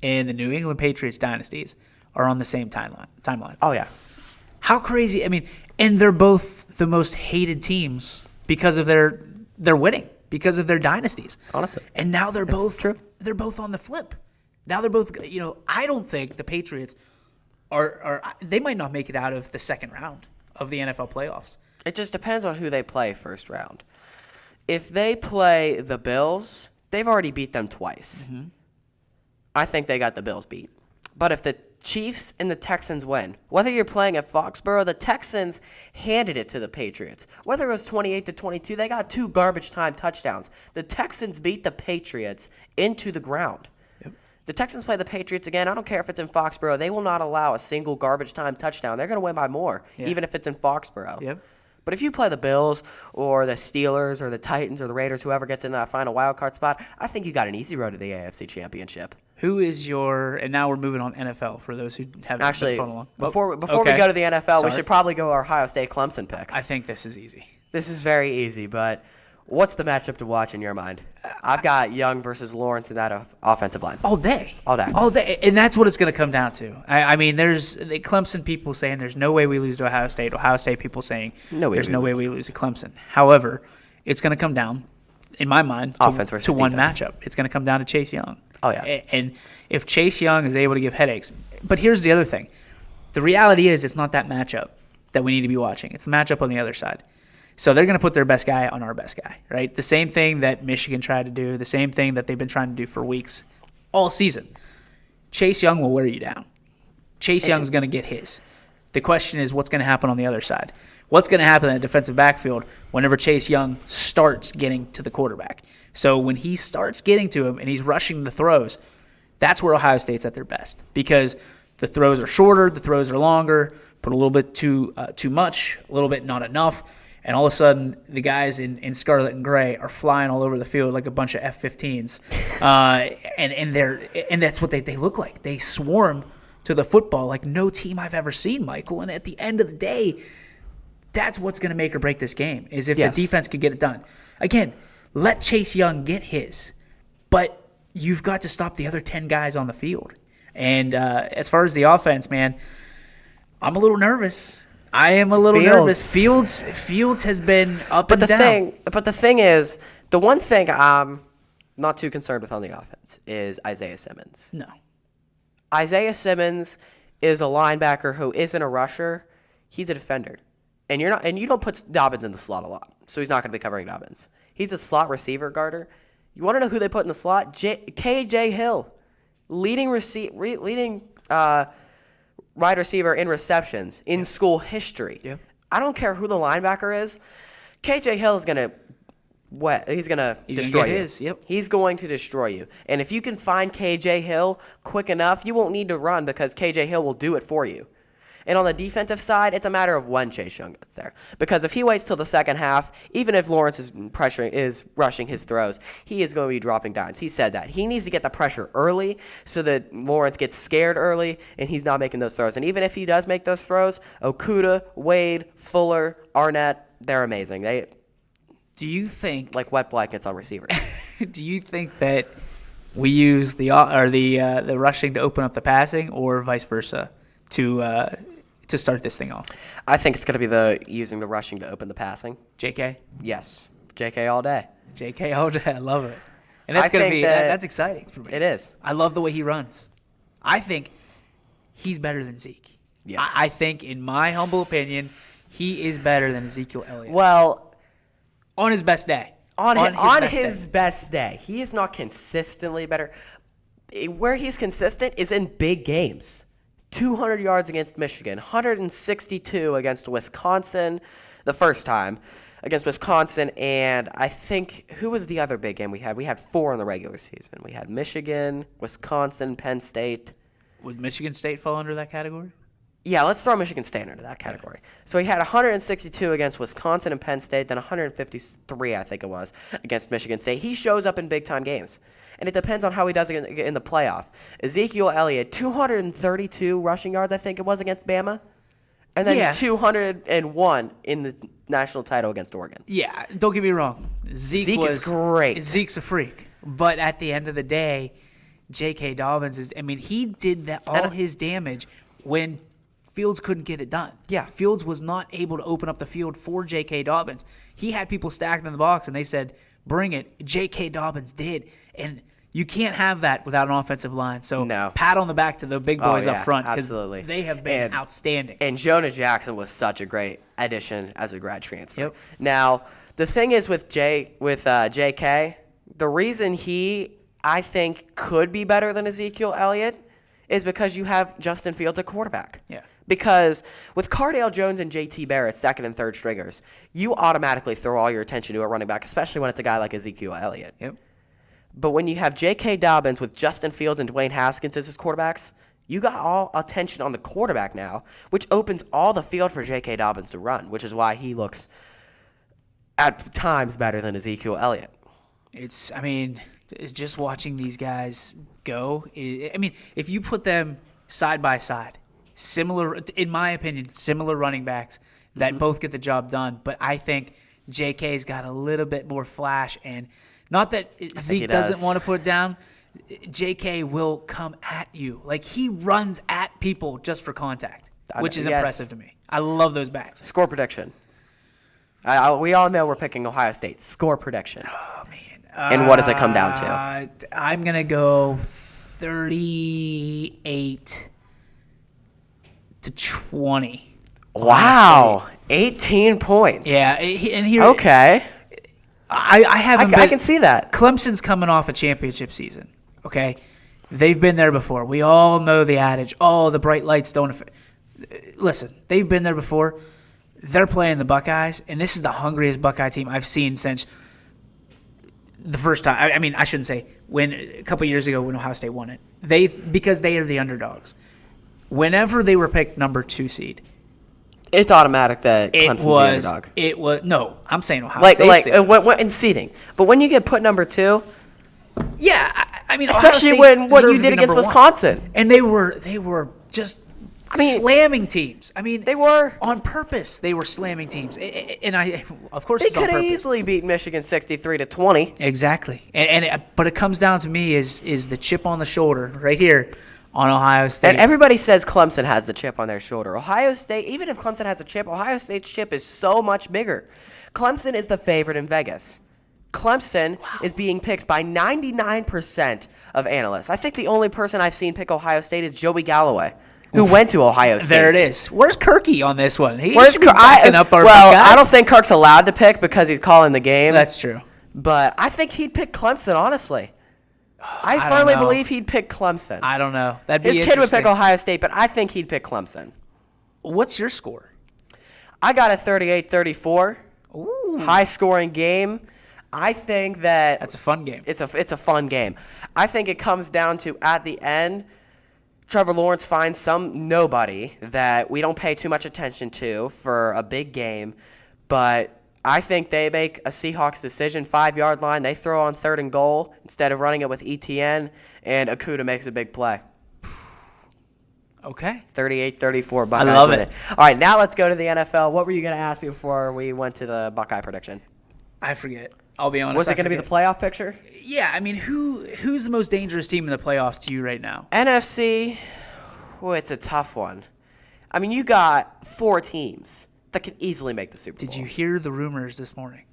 and the New England Patriots dynasties are on the same timeline. Oh, yeah. How crazy. I mean, and they're both the most hated teams because of their winning, because of their dynasties. Honestly. And now they're both true. They're both on the flip. Now they're both, you know, I don't think the Patriots are they might not make it out of the second round of the NFL playoffs. It just depends on who they play first round. If they play the Bills, they've already beat them twice. Mm-hmm. I think they got the Bills beat. But if the Chiefs and the Texans win, whether you're playing at Foxborough, the Texans handed it to the Patriots. Whether it was 28-22, they got 2 garbage time touchdowns. The Texans beat the Patriots into the ground. Yep. The Texans play the Patriots again. I don't care if it's in Foxborough. They will not allow a single garbage time touchdown. They're going to win by more, even if it's in Foxborough. Yep. But if you play the Bills or the Steelers or the Titans or the Raiders, whoever gets in that final wild card spot, I think you got an easy road to the AFC Championship. Who is and now we're moving on NFL for those who haven't Actually, been following along. Before we go to the NFL, we should probably go our Ohio State Clemson picks. I think this is easy. This is very easy, but what's the matchup to watch in your mind? I've got Young versus Lawrence in that offensive line. All day. All day. All day. And that's what it's going to come down to. I mean, there's the Clemson people saying there's no way we lose to Ohio State. Ohio State people saying there's no way we lose to Clemson. However, it's going to come down, in my mind, to one matchup. It's going to come down to Chase Young. Oh, yeah. And if Chase Young is able to give headaches. But here's the other thing. The reality is it's not that matchup that we need to be watching. It's the matchup on the other side. So they're going to put their best guy on our best guy, right? The same thing that Michigan tried to do, the same thing that they've been trying to do for weeks, all season. Chase Young will wear you down. Chase Young's going to get his. The question is what's going to happen on the other side. What's going to happen in the defensive backfield whenever Chase Young starts getting to the quarterback? So when he starts getting to him and he's rushing the throws, that's where Ohio State's at their best because the throws are shorter, the throws are longer, put a little bit too much, a little bit not enough, and all of a sudden the guys in scarlet and gray are flying all over the field like a bunch of F-15s, and that's what they look like. They swarm to the football like no team I've ever seen, Michael. And at the end of the day, that's what's going to make or break this game is if the defense could get it done. Again, let Chase Young get his, but you've got to stop the other 10 guys on the field. And as far as the offense, man, I'm a little nervous. I am a little nervous. Fields has been up and down. But the thing is, the one thing I'm not too concerned with on the offense is Isaiah Simmons. No. Isaiah Simmons is a linebacker who isn't a rusher. He's a defender. And you don't put Dobbins in the slot a lot. So he's not going to be covering Dobbins. He's a slot receiver guarder. You want to know who they put in the slot? KJ Hill, leading wide receiver in receptions in school history. Yeah. I don't care who the linebacker is. KJ Hill is going to He's going to destroy you. Yep. He's going to destroy you. And if you can find KJ Hill quick enough, you won't need to run because KJ Hill will do it for you. And on the defensive side, it's a matter of when Chase Young gets there. Because if he waits till the second half, even if Lawrence is rushing his throws, he is going to be dropping dimes. He said that. He needs to get the pressure early so that Lawrence gets scared early and he's not making those throws. And even if he does make those throws, Okudah, Wade, Fuller, Arnett, they're amazing. Do you think like wet blankets on receivers? Do you think that we use the rushing to open up the passing, or vice versa, to start this thing off? I think it's going to be using the rushing to open the passing. JK? Yes, JK all day. JK all day. I love it, and that's going to be that's exciting for me. It is. I love the way he runs. I think he's better than Zeke. Yes. I think, in my humble opinion, he is better than Ezekiel Elliott. Well. On his best day. On his best day. He is not consistently better. Where he's consistent is in big games. 200 yards against Michigan. 162 against Wisconsin the first time against Wisconsin. And I think, who was the other big game we had? We had 4 in the regular season. We had Michigan, Wisconsin, Penn State. Would Michigan State fall under that category? Yeah, let's throw Michigan State into that category. So he had 162 against Wisconsin and Penn State, then 153, I think it was, against Michigan State. He shows up in big-time games, and it depends on how he does in the playoff. Ezekiel Elliott, 232 rushing yards, I think it was, against Bama, and then 201 in the national title against Oregon. Yeah, don't get me wrong. Zeke is great. Zeke's a freak. But at the end of the day, J.K. Dobbins he did all his damage when Fields couldn't get it done. Yeah. Fields was not able to open up the field for J.K. Dobbins. He had people stacked in the box, and they said, bring it. J.K. Dobbins did. And you can't have that without an offensive line. So pat on the back to the big boys up front. Absolutely. They have been outstanding. And Jonah Jackson was such a great addition as a grad transfer. Yep. Now, the thing is with J.K., the reason he, I think, could be better than Ezekiel Elliott is because you have Justin Fields at quarterback. Yeah. Because with Kordell Jones and JT Barrett, second and third stringers, you automatically throw all your attention to a running back, especially when it's a guy like Ezekiel Elliott. Yep. But when you have J.K. Dobbins with Justin Fields and Dwayne Haskins as his quarterbacks, you got all attention on the quarterback now, which opens all the field for J.K. Dobbins to run, which is why he looks at times better than Ezekiel Elliott. It's just watching these guys go. If you put them side by side, similar, in my opinion, similar running backs that both get the job done. But I think JK's got a little bit more flash. And not that Zeke doesn't want to put it down. JK will come at you. Like, he runs at people just for contact, which is impressive to me. I love those backs. Score prediction. We all know we're picking Ohio State. Score prediction. Oh, man. And what does it come down to? I'm going to go 38 to 20. Wow. 18 points. Yeah, and here Okay. I haven't. I can see that. Clemson's coming off a championship season. Okay, they've been there before. We all know the adage. Oh, the bright lights don't affect. Listen, they've been there before. They're playing the Buckeyes, and this is the hungriest Buckeye team I've seen since the first time. I mean, I shouldn't say when a couple years ago when Ohio State won it. Because they are the underdogs. Whenever they were picked number 2 seed, It's automatic that Clemson's the underdog. It was no. I'm saying Ohio Like State. what in seeding, but when you get put number 2, Yeah, I mean, especially Ohio State when what deserved you to did be against number 1. Wisconsin, And they were just slamming teams. I mean, they were on purpose. They were slamming teams, and of course, they it's on could have purpose. easily beat Michigan 63-20. Exactly, but it comes down to me is the chip on the shoulder right here on Ohio State. And everybody says Clemson has the chip on their shoulder. Ohio State, even if Clemson has a chip, Ohio State's chip is so much bigger. Clemson is the favorite in Vegas. Clemson is being picked by 99% of analysts. I think the only person I've seen pick Ohio State is Joey Galloway, who went to Ohio State. There it is. Where's Kirky on this one? Where's should be backing up our Buckeyes. I don't think Kirk's allowed to pick because he's calling the game. That's true. But I think he'd pick Clemson, honestly. I don't firmly know. believe he'd pick Clemson. I don't know. That'd be His kid would pick interesting. Ohio State, but I think he'd pick Clemson. What's your score? I got a 38-34. Ooh, High-scoring game. I think that that's a fun game. it's a fun game. I think it comes down to, at the end, Trevor Lawrence finds some nobody that we don't pay too much attention to for a big game, but I think they make a Seahawks decision, 5-yard line. They throw on 3rd and goal instead of running it with ETN, and Ncaa makes a big play. Okay. 38-34, Buckeyes I love win it. All right, now let's go to the NFL. What were you going to ask me before we went to the Buckeye prediction? I forget. I'll be honest. Was it going to be the playoff picture? Yeah, I mean, who's the most dangerous team in the playoffs to you right now? NFC, it's a tough one. I mean, you got 4 teams that could easily make the Super Bowl. Did you hear the rumors this morning?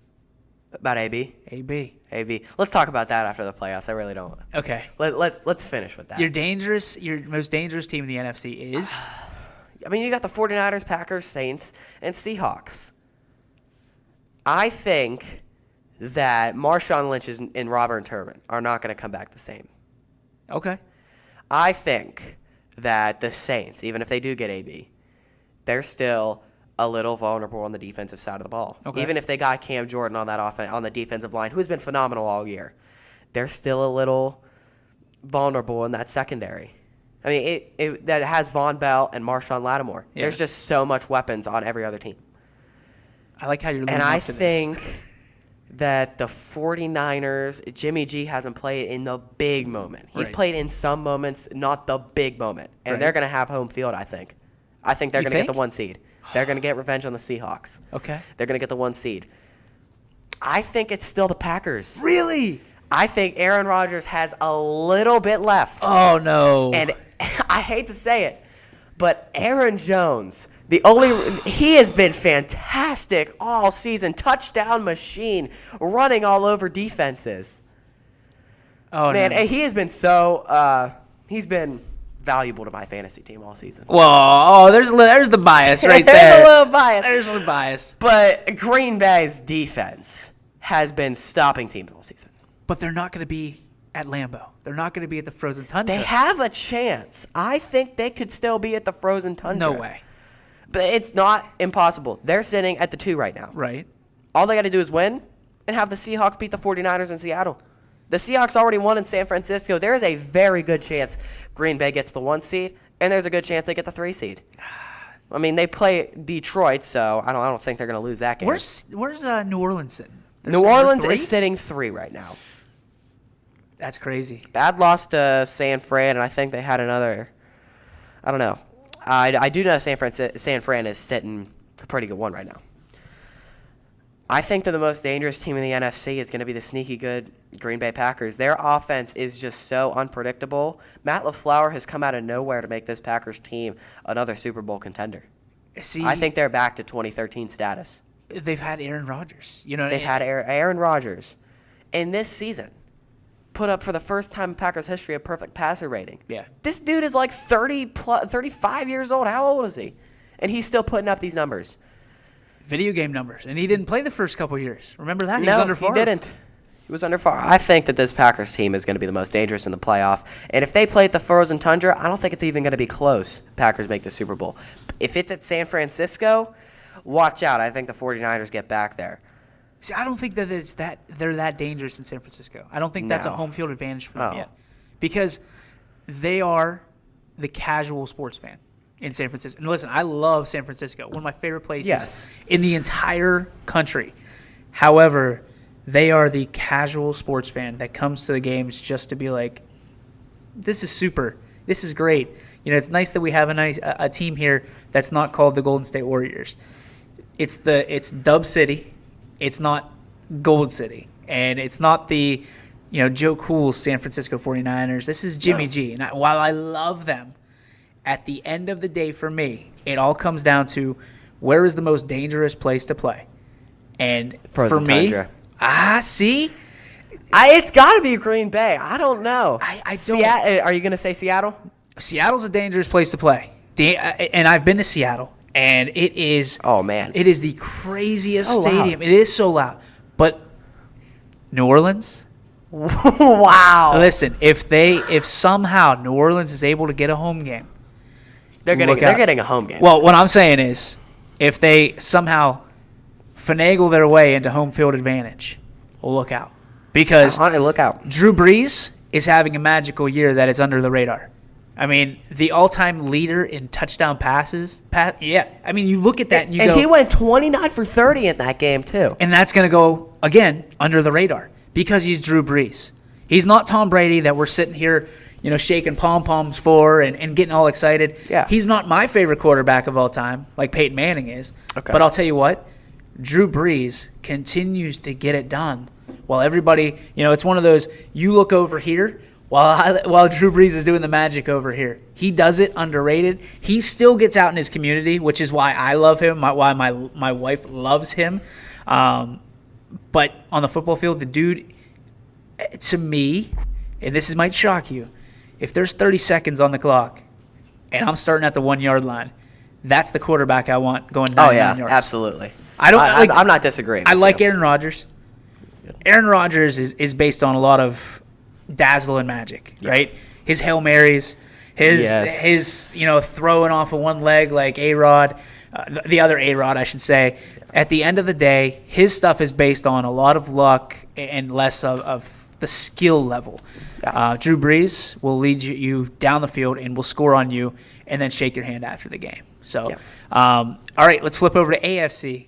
About AB? AB. AB. Let's talk about that after the playoffs. I really don't. Okay. Let's finish with that. Your most dangerous team in the NFC is? I mean, you got the 49ers, Packers, Saints, and Seahawks. I think that Marshawn Lynch and Robert Turbin are not going to come back the same. Okay. I think that the Saints, even if they do get AB, they're still a little vulnerable on the defensive side of the ball. Okay. Even if they got Cam Jordan on that on the defensive line, who's been phenomenal all year, they're still a little vulnerable in that secondary. I mean, it that has Von Bell and Marshawn Lattimore. Yeah. There's just so much weapons on every other team. I like how you're leading And I up to think this. that the 49ers, Jimmy G hasn't played in the big moment. He's Right. played in some moments, not the big moment. And Right. they're going to have home field, I think. I think they're You going to get think? the 1 seed. They're going to get revenge on the Seahawks. Okay. They're going to get the 1 seed. I think it's still the Packers. Really? I think Aaron Rodgers has a little bit left. Oh, no. And I hate to say it, but Aaron Jones, he has been fantastic all season. Touchdown machine, running all over defenses. oh, Man, no. and he has been he's been valuable to my fantasy team all season. Whoa, there's the bias right There's there. a little bias. There's the bias. But Green Bay's defense has been stopping teams all season. But they're not going to be at Lambeau. They're not going to be at the Frozen Tundra. They have a chance. I think they could still be at the Frozen Tundra. No way. But it's not impossible. They're sitting at the 2 right now. Right. All they got to do is win and have the Seahawks beat the 49ers in Seattle. The Seahawks already won in San Francisco. There is a very good chance Green Bay gets the 1 seed, and there's a good chance they get the 3 seed. I mean, they play Detroit, so I don't think they're going to lose that game. Where's New Orleans sitting? They're New sitting at Orleans 3? is sitting 3 right now. That's crazy. Bad loss to San Fran, and I think they had another. I don't know. I do know San Fran is sitting a pretty good one right now. I think that the most dangerous team in the NFC is going to be the sneaky good Green Bay Packers. Their offense is just so unpredictable. Matt LaFleur has come out of nowhere to make this Packers team another Super Bowl contender. See, I think they're back to 2013 status. they've had Aaron Rodgers. You know, They've had Aaron Rodgers. And this season, put up for the first time in Packers history a perfect passer rating. Yeah. This dude is like 35 years old. How old is he? And he's still putting up these numbers. Video game numbers. And he didn't play the first couple years. Remember that? He was No, under he Favre. didn't. He was under Favre. I think that this Packers team is going to be the most dangerous in the playoff. And if they play at the frozen tundra, I don't think it's even going to be close. Packers make the Super Bowl. If it's at San Francisco, watch out. I think the 49ers get back there. See, I don't think that they're that dangerous in San Francisco. I don't think that's a home field advantage for them yet. Because they are the casual sports fan in San Francisco. And listen, I love San Francisco. One of my favorite places in the entire country. However, they are the casual sports fan that comes to the games just to be like, this is super. This is great. You know, it's nice that we have a team here that's not called the Golden State Warriors. It's Dub City. It's not Gold City. And it's not the, Joe Cool's San Francisco 49ers. This is Jimmy G. And while I love them, at the end of the day for me, it all comes down to where is the most dangerous place to play. And Frozen for me, tundra. See? It's got to be Green Bay. I don't know. I don't. Are you going to say Seattle? Seattle's a dangerous place to play. And I've been to Seattle, and it is. Oh, man. It is the craziest So stadium. loud. It is so loud. But New Orleans? Wow. Listen, if somehow New Orleans is able to get a home game, They're getting a home game. Well, what I'm saying is, if they somehow finagle their way into home field advantage, look out. Because look out. Drew Brees is having a magical year that is under the radar. I mean, the all-time leader in touchdown passes. I mean, you look at that and you go. And he went 29 for 30 in that game, too. And that's going to go, again, under the radar because he's Drew Brees. He's not Tom Brady that we're sitting here, shaking pom-poms for and getting all excited. Yeah. He's not my favorite quarterback of all time like Peyton Manning is. Okay. But I'll tell you what, Drew Brees continues to get it done. While everybody, it's one of those, you look over here while Drew Brees is doing the magic over here. He does it underrated. He still gets out in his community, which is why I love him, why my wife loves him. But on the football field, the dude, to me, and this might shock you, if there's 30 seconds on the clock and I'm starting at the 1 yard line, that's the quarterback I want going 99 yards. Absolutely. I'm not disagreeing. I like you. Aaron Rodgers. Aaron Rodgers is based on a lot of dazzle and magic, right? His Hail Marys, his throwing off of one leg like A-Rod, the other A-Rod, I should say. At the end of the day, his stuff is based on a lot of luck and less of the skill level. Drew Brees will lead you down the field and will score on you and then shake your hand after the game. So, all right, let's flip over to AFC.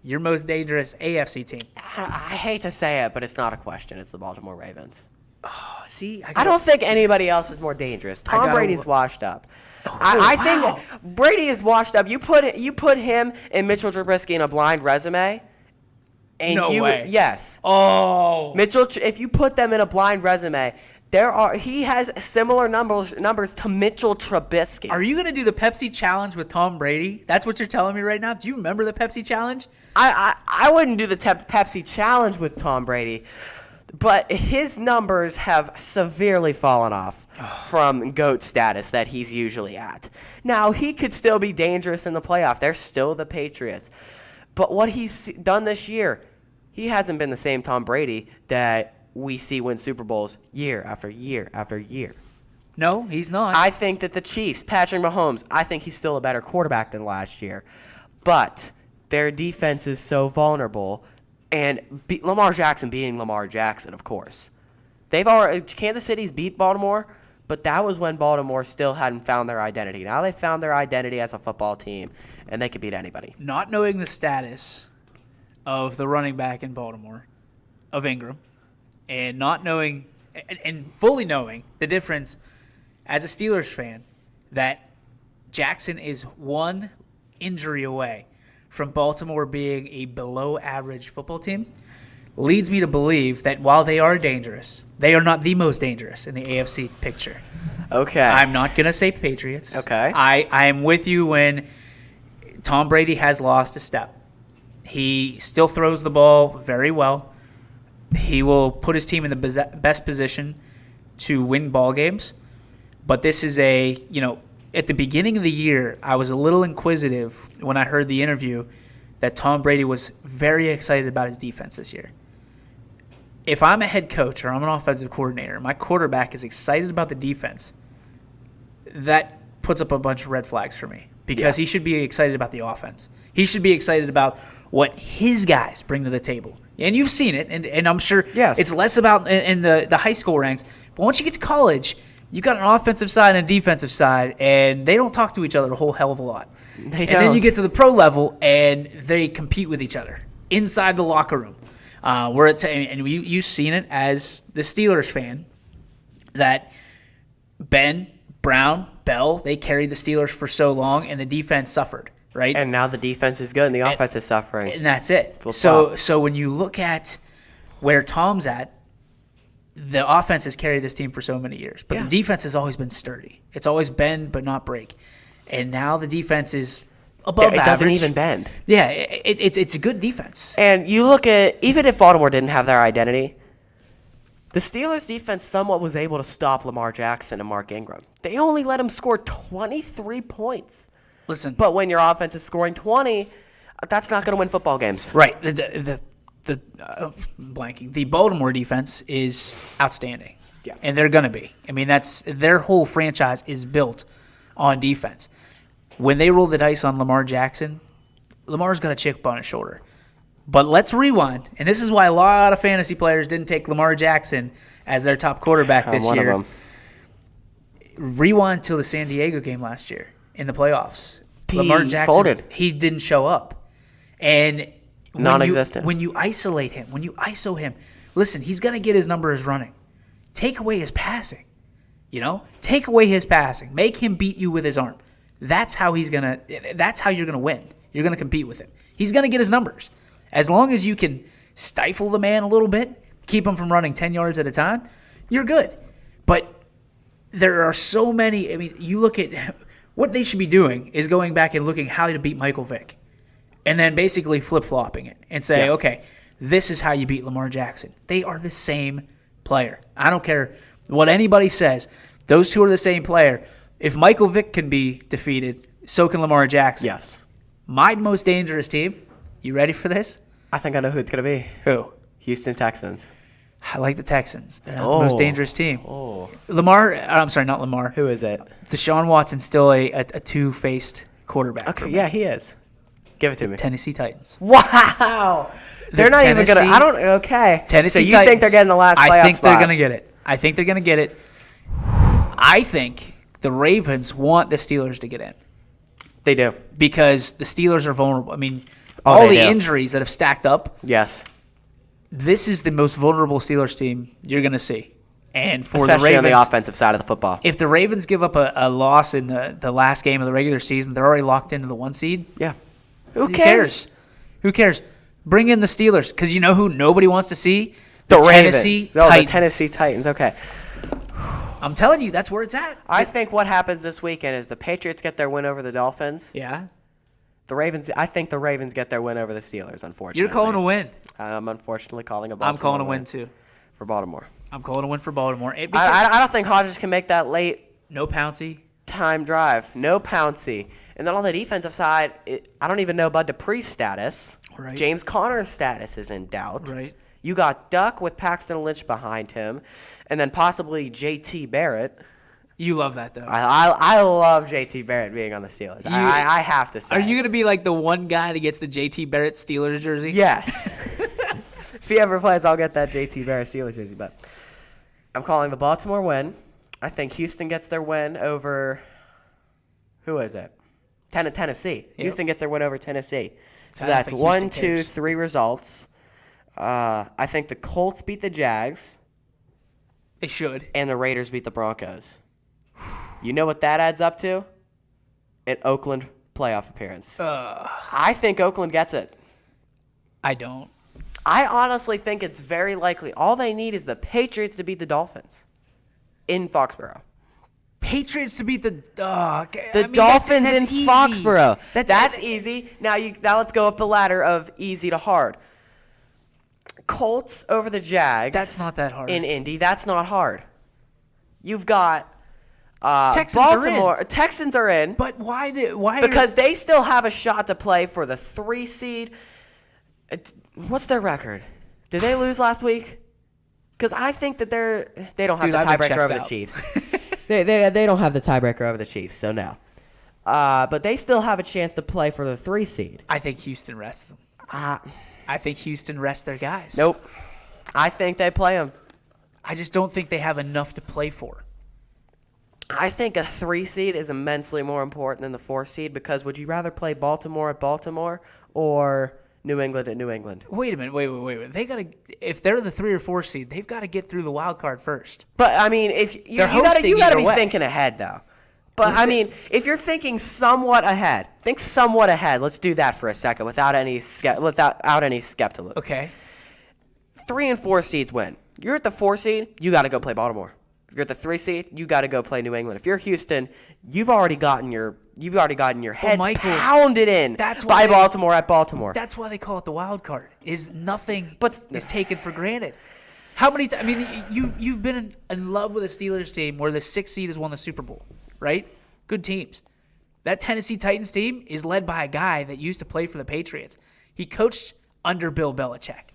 Your most dangerous AFC team. I hate to say it, but it's not a question. It's the Baltimore Ravens. Oh, see, I don't think anybody else is more dangerous. Tom Brady's washed up. I think Brady is washed up. You put him and Mitchell Trubisky in a blind resume. And No way. Yes. Oh. Mitchell, if you put them in a blind resume, he has similar numbers to Mitchell Trubisky. Are you going to do the Pepsi challenge with Tom Brady? That's what you're telling me right now? Do you remember the Pepsi challenge? I wouldn't do the Pepsi challenge with Tom Brady, but his numbers have severely fallen off from GOAT status that he's usually at. Now, he could still be dangerous in the playoff. They're still the Patriots. But what he's done this year, he hasn't been the same Tom Brady that we see win Super Bowls year after year after year. No, he's not. I think that the Chiefs, Patrick Mahomes, I think he's still a better quarterback than last year. But their defense is so vulnerable. And Lamar Jackson being Lamar Jackson, of course. Kansas City's beat Baltimore, but that was when Baltimore still hadn't found their identity. Now they've found their identity as a football team, and they can beat anybody. Not knowing the status of the running back in Baltimore, of Ingram, and not knowing and fully knowing the difference as a Steelers fan that Jackson is one injury away from Baltimore being a below-average football team, leads me to believe that while they are dangerous, they are not the most dangerous in the AFC picture. Okay. I'm not going to say Patriots. Okay. I am with you when Tom Brady has lost a step. He still throws the ball very well. He will put his team in the best position to win ball games. But this is at the beginning of the year, I was a little inquisitive when I heard the interview that Tom Brady was very excited about his defense this year. If I'm a head coach or I'm an offensive coordinator, my quarterback is excited about the defense, that puts up a bunch of red flags for me because he should be excited about the offense. He should be excited about what his guys bring to the table. And you've seen it, and I'm sure it's less about in the high school ranks. But once you get to college, you got an offensive side and a defensive side, and they don't talk to each other a whole hell of a lot. They don't. And then you get to the pro level, and they compete with each other inside the locker room. And you've seen it as the Steelers fan, that Ben, Brown, Bell, they carried the Steelers for so long, and the defense suffered, right? And now the defense is good and the offense is suffering. And that's it. So when you look at where Tom's at, the offense has carried this team for so many years. But the defense has always been sturdy. It's always bend but not break. And now the defense is above average. It doesn't even bend. Yeah, it's a good defense. And you look at, even if Baltimore didn't have their identity, the Steelers' defense somewhat was able to stop Lamar Jackson and Mark Ingram. They only let him score 23 points. Listen. But when your offense is scoring 20, that's not going to win football games. Right. The Baltimore defense is outstanding. Yeah. And they're going to be. I mean, that's their whole franchise is built on defense. When they roll the dice on Lamar Jackson, Lamar's got a chip on his shoulder. But let's rewind, and this is why a lot of fantasy players didn't take Lamar Jackson as their top quarterback this year. One of them. Rewind to the San Diego game last year in the playoffs. Lamar Jackson folded. He didn't show up. And non-existent. When you isolate him, when you ISO him, listen, he's going to get his numbers running. Take away his passing. Take away his passing. Make him beat you with his arm. That's how you're going to win. You're going to compete with him. He's going to get his numbers. As long as you can stifle the man a little bit, keep him from running 10 yards at a time, you're good. But there are so many. I mean, you look at what they should be doing is going back and looking how to beat Michael Vick, and then basically flip-flopping it and say, okay, this is how you beat Lamar Jackson. They are the same player. I don't care what anybody says. Those two are the same player. If Michael Vick can be defeated, so can Lamar Jackson. Yes. My most dangerous team. You ready for this? I think I know who it's going to be. Who? Houston Texans. I like the Texans. They're not the most dangerous team. Oh. I'm sorry, not Lamar. Who is it? Deshaun Watson's still a two-faced quarterback. Okay, yeah, he is. Give it to me. Tennessee Titans. Wow. They're not even going to – okay. Tennessee so you Titans, think they're getting the last playoff spot? I think they're going to get it. I think the Ravens want the Steelers to get in. They do. Because the Steelers are vulnerable. I mean, all the injuries that have stacked up. Yes. This is the most vulnerable Steelers team you're going to see. And for especially the Ravens, on the offensive side of the football. If the Ravens give up a loss in the last game of the regular season, they're already locked into the 1 seed. Yeah. Who cares? Who cares? Bring in the Steelers, because you know who nobody wants to see? The Tennessee Ravens. Titans. The Tennessee Titans. Okay. I'm telling you, that's where it's at. I think what happens this weekend is the Patriots get their win over the Dolphins. Yeah. I think the Ravens get their win over the Steelers, unfortunately. You're calling a win. I'm unfortunately calling a Baltimore I'm calling a win, too. For Baltimore. I'm calling a win for Baltimore. I don't think Rodgers can make that late. No Pouncey. Time drive. No Pouncey. And then on the defensive side, I don't even know Bud Dupree's status. Right. James Conner's status is in doubt. Right. You got Duck with Paxton Lynch behind him, and then possibly J.T. Barrett. You love that, though. I love J.T. Barrett being on the Steelers. I have to say. Are you going to be like the one guy that gets the J.T. Barrett Steelers jersey? Yes. If he ever plays, I'll get that J.T. Barrett Steelers jersey. But I'm calling the Baltimore win. I think Houston gets their win over – who is it? Tennessee. Yep. Houston gets their win over Tennessee. So that's 1, 2, 3 results. I think the Colts beat the Jags. They should. And the Raiders beat the Broncos. You know what that adds up to? An Oakland playoff appearance. I think Oakland gets it. I don't. I honestly think it's very likely. All they need is the Patriots to beat the Dolphins in Foxborough. Patriots to beat the Dolphins in easy. Foxborough. That's easy. Now let's go up the ladder of easy to hard. Colts over the Jags. That's not that hard. In Indy, that's not hard. You've got Texans are in. But why? Because they still have a shot to play for the 3 seed. What's their record? Did they lose last week? Because I think that they don't have the tiebreaker over the Chiefs. they don't have the tiebreaker over the Chiefs, so no. But they still have a chance to play for the 3 seed. I think Houston rests them. I think Houston rests their guys. Nope. I think they play them. I just don't think they have enough to play for. I think a 3 seed is immensely more important than the 4 seed because would you rather play Baltimore at Baltimore or New England at New England? Wait a minute. Wait. They gotta. If they're the 3 or 4 seed, they've got to get through the wild card first. But I mean, if you got to be thinking ahead though. But I mean, if you're thinking somewhat ahead, think somewhat ahead. Let's do that for a second without any skepticism. Okay. 3 and 4 seeds win. You're at the 4 seed, you got to go play Baltimore. If you're at the 3 seed, you got to go play New England. If you're Houston, you've already gotten your heads pounded in by Baltimore at Baltimore. That's why they call it the wild card. Nothing is taken for granted. How many times? I mean, you've been in love with a Steelers team where the 6th seed has won the Super Bowl, right? Good teams. That Tennessee Titans team is led by a guy that used to play for the Patriots. He coached under Bill Belichick.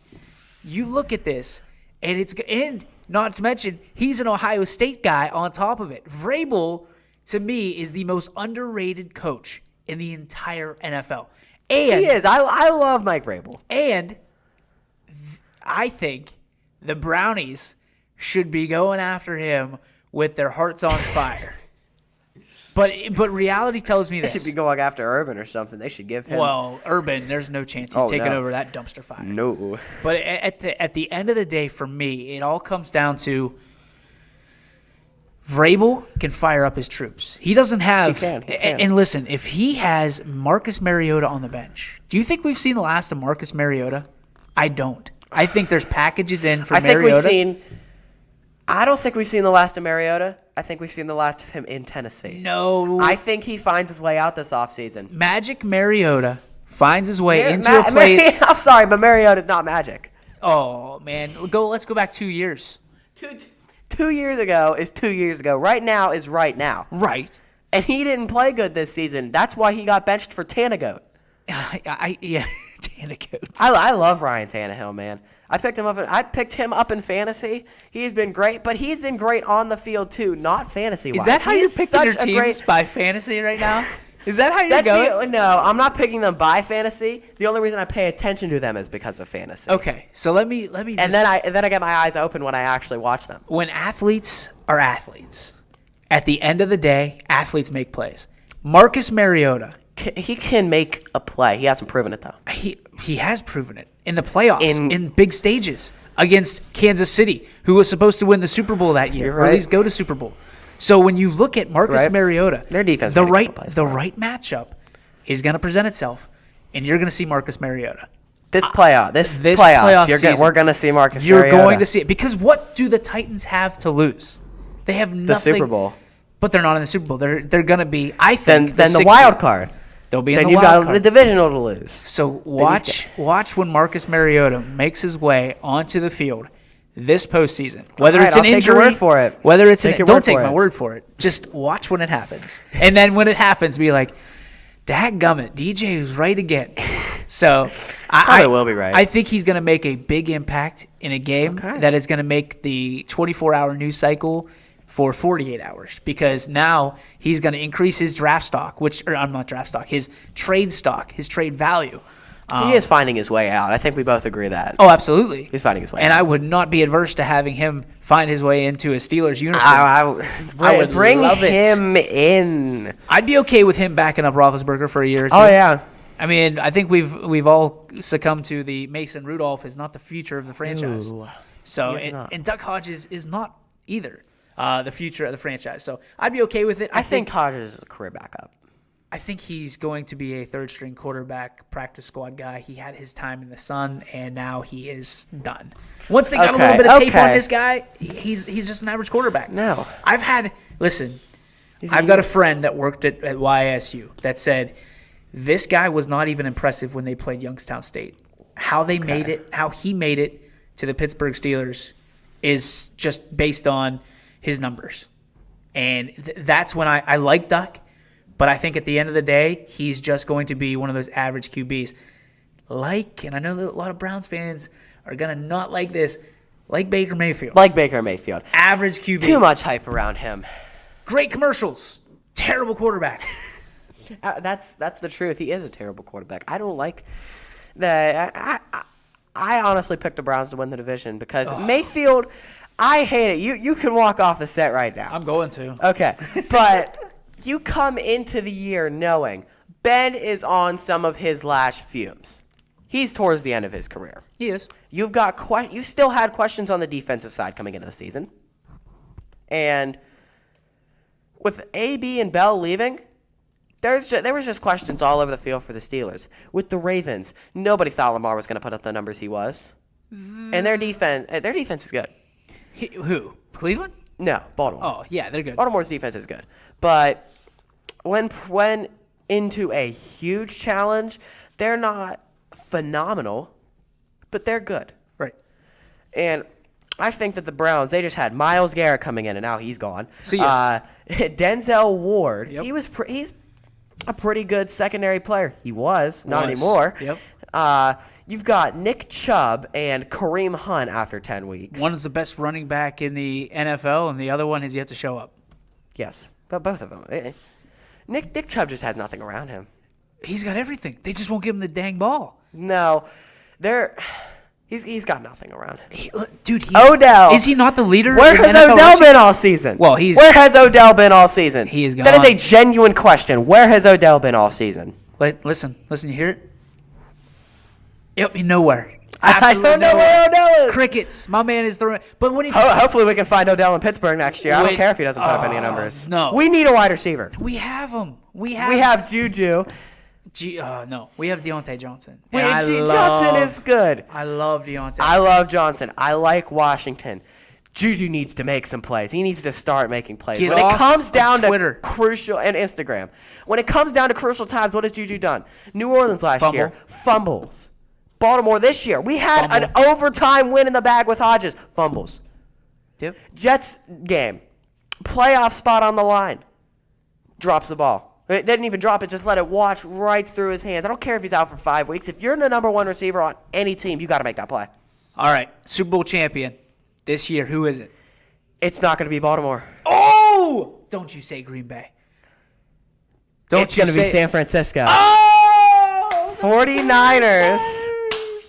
You look at this, and not to mention, he's an Ohio State guy on top of it. Vrabel, to me, is the most underrated coach in the entire NFL. And he is. I love Mike Vrabel. And I think the Brownies should be going after him with their hearts on fire. But reality tells me this. They should be going after Urban or something. They should give him. Well, Urban, there's no chance he's taking over that dumpster fire. No. But at the end of the day, for me, it all comes down to Vrabel can fire up his troops. He doesn't have. He can. And listen, if he has Marcus Mariota on the bench, do you think we've seen the last of Marcus Mariota? I don't. I think there's packages in for Mariota. I don't think we've seen the last of Mariota. I think we've seen the last of him in Tennessee. No. I think he finds his way out this offseason. Magic Mariota finds his way into a place. I'm sorry, but Mariota's not magic. Oh, man. Let's go back 2 years. 2 years ago is 2 years ago. Right now is right now. Right. And he didn't play good this season. That's why he got benched for Tannegoat. Yeah, Tannegoat. I love Ryan Tannehill, man. I picked him up in fantasy. He's been great, but he's been great on the field too, not fantasy-wise. Is that how you're picking your teams by fantasy right now? Is that how you're going? No, I'm not picking them by fantasy. The only reason I pay attention to them is because of fantasy. Okay, so let me. And then I get my eyes open when I actually watch them. When athletes are athletes, at the end of the day, athletes make plays. Marcus Mariota. He can make a play. He hasn't proven it though. He has proven it in the playoffs, in big stages against Kansas City, who was supposed to win the Super Bowl that year, or at least go to Super Bowl. So when you look at Marcus Mariota, their defense, the right matchup is going to present itself, and you're going to see Marcus Mariota. This playoffs, we're going to see Marcus Mariota. You're going to see it because what do the Titans have to lose? They have nothing. The Super Bowl, but they're not in the Super Bowl. They're going to be. I think then the wild card. They'll be in the wild card. Then you've got the divisional to lose. So watch when Marcus Mariota makes his way onto the field this postseason. Whether it's an injury, take your word for it. Whether it's don't take my word for it. Just watch when it happens, and then when it happens, be like, "Dadgummit, DJ was right again." So I will be right. I think he's going to make a big impact in a game that is going to make the 24-hour news cycle for 48 hours, because now he's going to increase his draft stock, his trade stock, his trade value. He is finding his way out. I think we both agree that. Oh, absolutely. He's finding his way out. And I would not be adverse to having him find his way into a Steelers uniform. I would bring him in. I'd be okay with him backing up Roethlisberger for a year or two. Oh, yeah. I mean, I think we've all succumbed to the Mason Rudolph is not the future of the franchise. Ooh, so and Duck Hodges is not either. The future of the franchise. So I'd be okay with it. I think Hodges is a career backup. I think he's going to be a third-string quarterback, practice squad guy. He had his time in the sun, and now he is done. Once they got a little bit of tape on this guy, he's just an average quarterback. No. I've got a friend that worked at YSU that said this guy was not even impressive when they played Youngstown State. How he made it to the Pittsburgh Steelers is just based on his numbers. And that's when I like Duck, but I think at the end of the day, he's just going to be one of those average QBs. And I know that a lot of Browns fans are going to not like this, like Baker Mayfield. Average QB. Too much hype around him. Great commercials. Terrible quarterback. That's the truth. He is a terrible quarterback. I don't like that. I honestly picked the Browns to win the division because Mayfield, I hate it. You can walk off the set right now. I'm going to. Okay. But you come into the year knowing Ben is on some of his last fumes. He's towards the end of his career. He is. You still had questions on the defensive side coming into the season. And with AB and Bell leaving, there was just questions all over the field for the Steelers. With the Ravens, nobody thought Lamar was going to put up the numbers he was. And their defense is good. Who? Cleveland? No, Baltimore. Oh, yeah, they're good. Baltimore's defense is good. But when into a huge challenge, they're not phenomenal, but they're good. Right. And I think that the Browns, they just had Myles Garrett coming in, and now he's gone. See ya. Denzel Ward, Yep. he's a pretty good secondary player. He was, not anymore. Yep. You've got Nick Chubb and Kareem Hunt after 10 weeks. One is the best running back in the NFL, and the other one has yet to show up. Yes, but both of them. Nick Chubb just has nothing around him. He's got everything. They just won't give him the dang ball. No, he's got nothing around him. Dude, Odell. Is he not the leader? Where has Odell been all season? Well, Where has Odell been all season? He is gone. That is a genuine question. Where has Odell been all season? Listen, you hear it? Yep, nowhere. I don't know where Odell is. Crickets. My man is throwing. But when he hopefully we can find Odell in Pittsburgh next year. I don't care if he doesn't put up any numbers. No. We need a wide receiver. We have him. We have Juju. No, we have Deontay Johnson. Johnson is good. I love Deontay. I love Johnson. I like Washington. Juju needs to make some plays. He needs to start making plays. When it comes down to crucial and Instagram, when it comes down to crucial times, what has Juju done? New Orleans last year, fumbles. Baltimore this year, we had an overtime win in the bag with Hodges, fumbles. Yep. Jets game, playoff spot on the line, drops the ball. It didn't even drop it, just let it watch right through his hands. I don't care if he's out for 5 weeks. If you're the number one receiver on any team, you got to make that play. All right, Super Bowl champion this year, who is it? It's not going to be Baltimore. Oh! Don't you say Green Bay. It's going to be San Francisco. Oh! 49ers.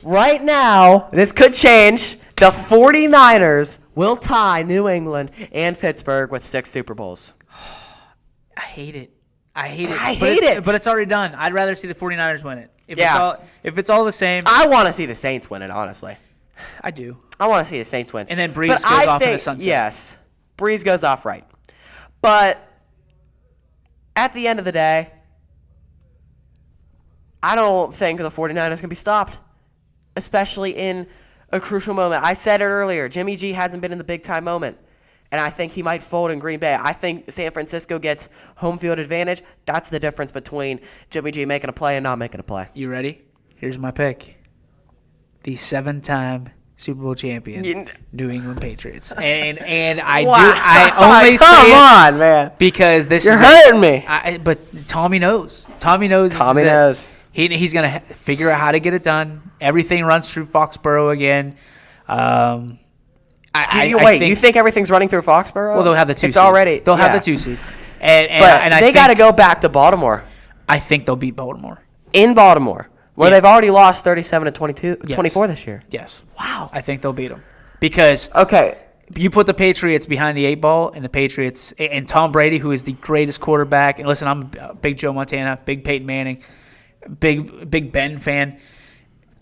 Right now, this could change. The 49ers will tie New England and Pittsburgh with 6 Super Bowls. I hate it. But it's already done. I'd rather see the 49ers win it. If it's all the same. I want to see the Saints win it, honestly. I do. I want to see the Saints win. And then Breeze goes off in the sunset. Yes. Breeze goes off right. But at the end of the day, I don't think the 49ers can be stopped, especially in a crucial moment. I said it earlier. Jimmy G hasn't been in the big-time moment, and I think he might fold in Green Bay. I think San Francisco gets home field advantage. That's the difference between Jimmy G making a play and not making a play. You ready? Here's my pick. The 7-time Super Bowl champion, New England Patriots. And I only say Come on, man. Because You're hurting me. But Tommy knows. Tommy knows. He's going to figure out how to get it done. Everything runs through Foxborough again. You think everything's running through Foxborough? Well, they'll have the 2 seed. It's already. They'll have the 2 seed. But they got to go back to Baltimore. I think they'll beat Baltimore. In Baltimore, where they've already lost 37-24 this year. Yes. Wow. I think they'll beat them. Because you put the Patriots behind the 8 ball, and the Patriots and Tom Brady, who is the greatest quarterback. And listen, I'm a big Joe Montana, big Peyton Manning, big Ben fan.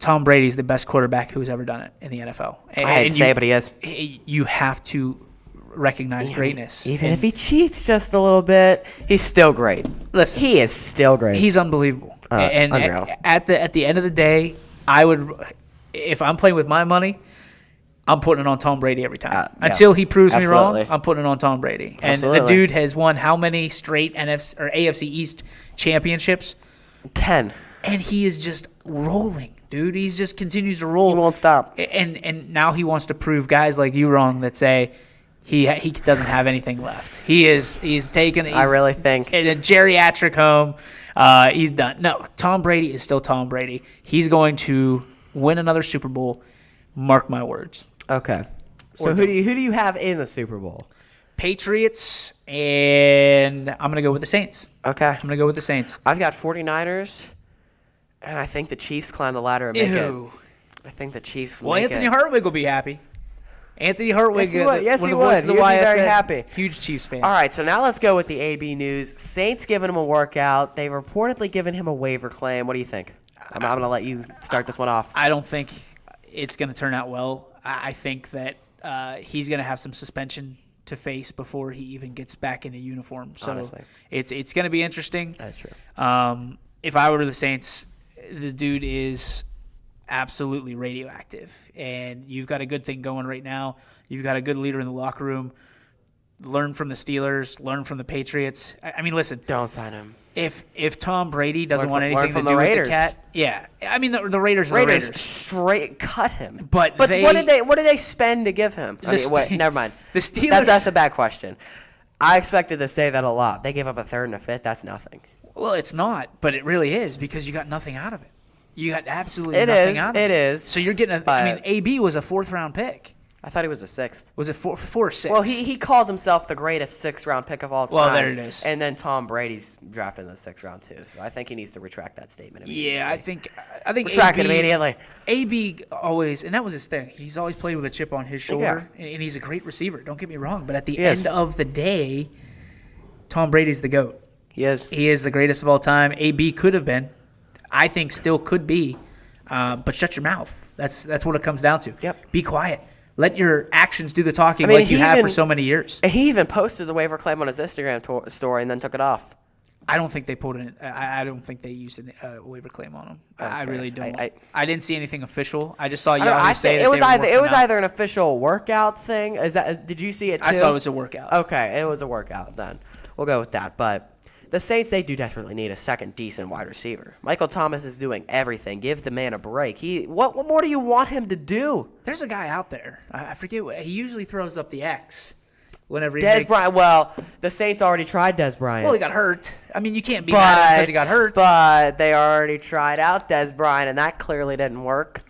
Tom Brady's the best quarterback who's ever done it in the NFL. I hate to say it, but he is. You have to recognize greatness. Even if he cheats just a little bit, he's still great. Listen, he is still great. He's unbelievable. And at the end of the day, if I'm playing with my money, I'm putting it on Tom Brady every time. Until he proves me wrong, I'm putting it on Tom Brady. And the dude has won how many straight NFC or AFC East championships? 10. And he is just rolling, dude. He just continues to roll. He won't stop. And now he wants to prove guys like you wrong that say he doesn't have anything left. He's taken. I really think in a geriatric home. He's done. No, Tom Brady is still Tom Brady. He's going to win another Super Bowl. Mark my words. Okay. So who do you have in the Super Bowl? Patriots, and I'm going to go with the Saints. Okay. I'm going to go with the Saints. I've got 49ers, and I think the Chiefs climb the ladder and make it. I think the Chiefs Well, Anthony Hartwig will be happy. Anthony Hartwig. Yes, he would. He would be very happy. Huge Chiefs fan. All right, so now let's go with the AB news. Saints giving him a workout. They've reportedly given him a waiver claim. What do you think? I'm going to let you start this one off. I don't think it's going to turn out well. I think that he's going to have some suspension to face before he even gets back in a uniform. So honestly, it's going to be interesting. That's true. If I were the Saints, the dude is absolutely radioactive, and you've got a good thing going right now. You've got a good leader in the locker room. Learn from the Steelers. Learn from the Patriots. I mean, listen. Don't sign him. If Tom Brady doesn't want anything to do with the Cat, yeah. I mean, the Raiders are the Raiders. Straight cut him. But what did they spend to give him? Wait, never mind. The Steelers. That's a bad question. I expected to say that a lot. They gave up a third and a fifth. That's nothing. Well, it's not, but it really is because you got nothing out of it. You got absolutely nothing out of it. It is. So you're getting AB was a 4th-round pick. I thought he was a 6th. Was it 4 or 6? Well, he calls himself the greatest 6th-round pick of all time. Well, there it is. And then Tom Brady's drafted in the 6th round too. So I think he needs to retract that statement immediately. Yeah, I think retract it immediately. AB always, and that was his thing. He's always played with a chip on his shoulder, and he's a great receiver. Don't get me wrong, but at the end of the day, Tom Brady's the GOAT. He is. He is the greatest of all time. AB could have been. I think still could be. But shut your mouth. That's what it comes down to. Yep. Be quiet. Let your actions do the talking like you have for so many years. He even posted the waiver claim on his Instagram story and then took it off. I don't think they pulled it. I don't think they used a waiver claim on him. Okay. I really don't. I didn't see anything official. I just saw Yahoo say that it was either an official workout thing. Did you see it too? I saw it was a workout. Okay, it was a workout then. We'll go with that. But the Saints, they do desperately need a second decent wide receiver. Michael Thomas is doing everything. Give the man a break. What more do you want him to do? There's a guy out there. I forget what he usually throws up the X. Whenever Dez Bryant. Well, the Saints already tried Dez Bryant. Well, he got hurt. I mean, you can't be mad because he got hurt. But they already tried out Dez Bryant, and that clearly didn't work.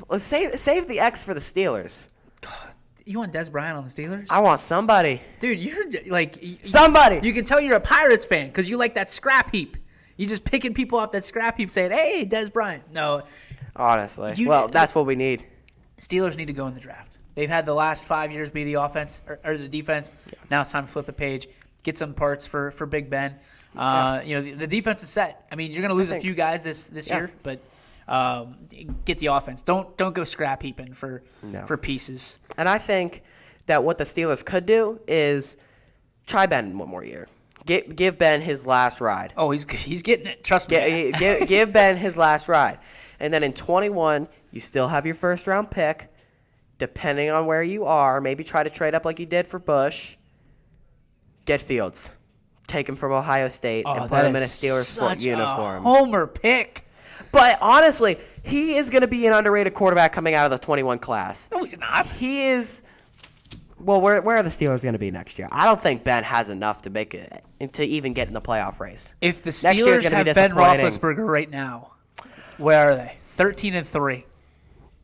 Let's save the X for the Steelers. You want Dez Bryant on the Steelers? I want somebody. Dude, you're like... Somebody! You can tell you're a Pirates fan because you like that scrap heap. You just picking people off that scrap heap saying, hey, Dez Bryant. No. Honestly. That's what we need. Steelers need to go in the draft. They've had the last 5 years be the offense or the defense. Yeah. Now it's time to flip the page, get some parts for Big Ben. The defense is set. I mean, you're going to lose a few guys this year, but... get the offense. Don't go scrap heaping for pieces. And I think that what the Steelers could do is try Ben one more year. Give Ben his last ride. Oh, he's getting it. Trust me. Give Ben his last ride. And then in 21, you still have your 1st-round pick. Depending on where you are, maybe try to trade up like you did for Bush. Get Fields. Take him from Ohio State and put him in a Steelers uniform. Homer pick. But honestly, he is going to be an underrated quarterback coming out of the 21 class. No, he's not. He is. Well, where are the Steelers going to be next year? I don't think Ben has enough to make it to even get in the playoff race. If the Steelers have Ben Roethlisberger right now, where are they? 13-3.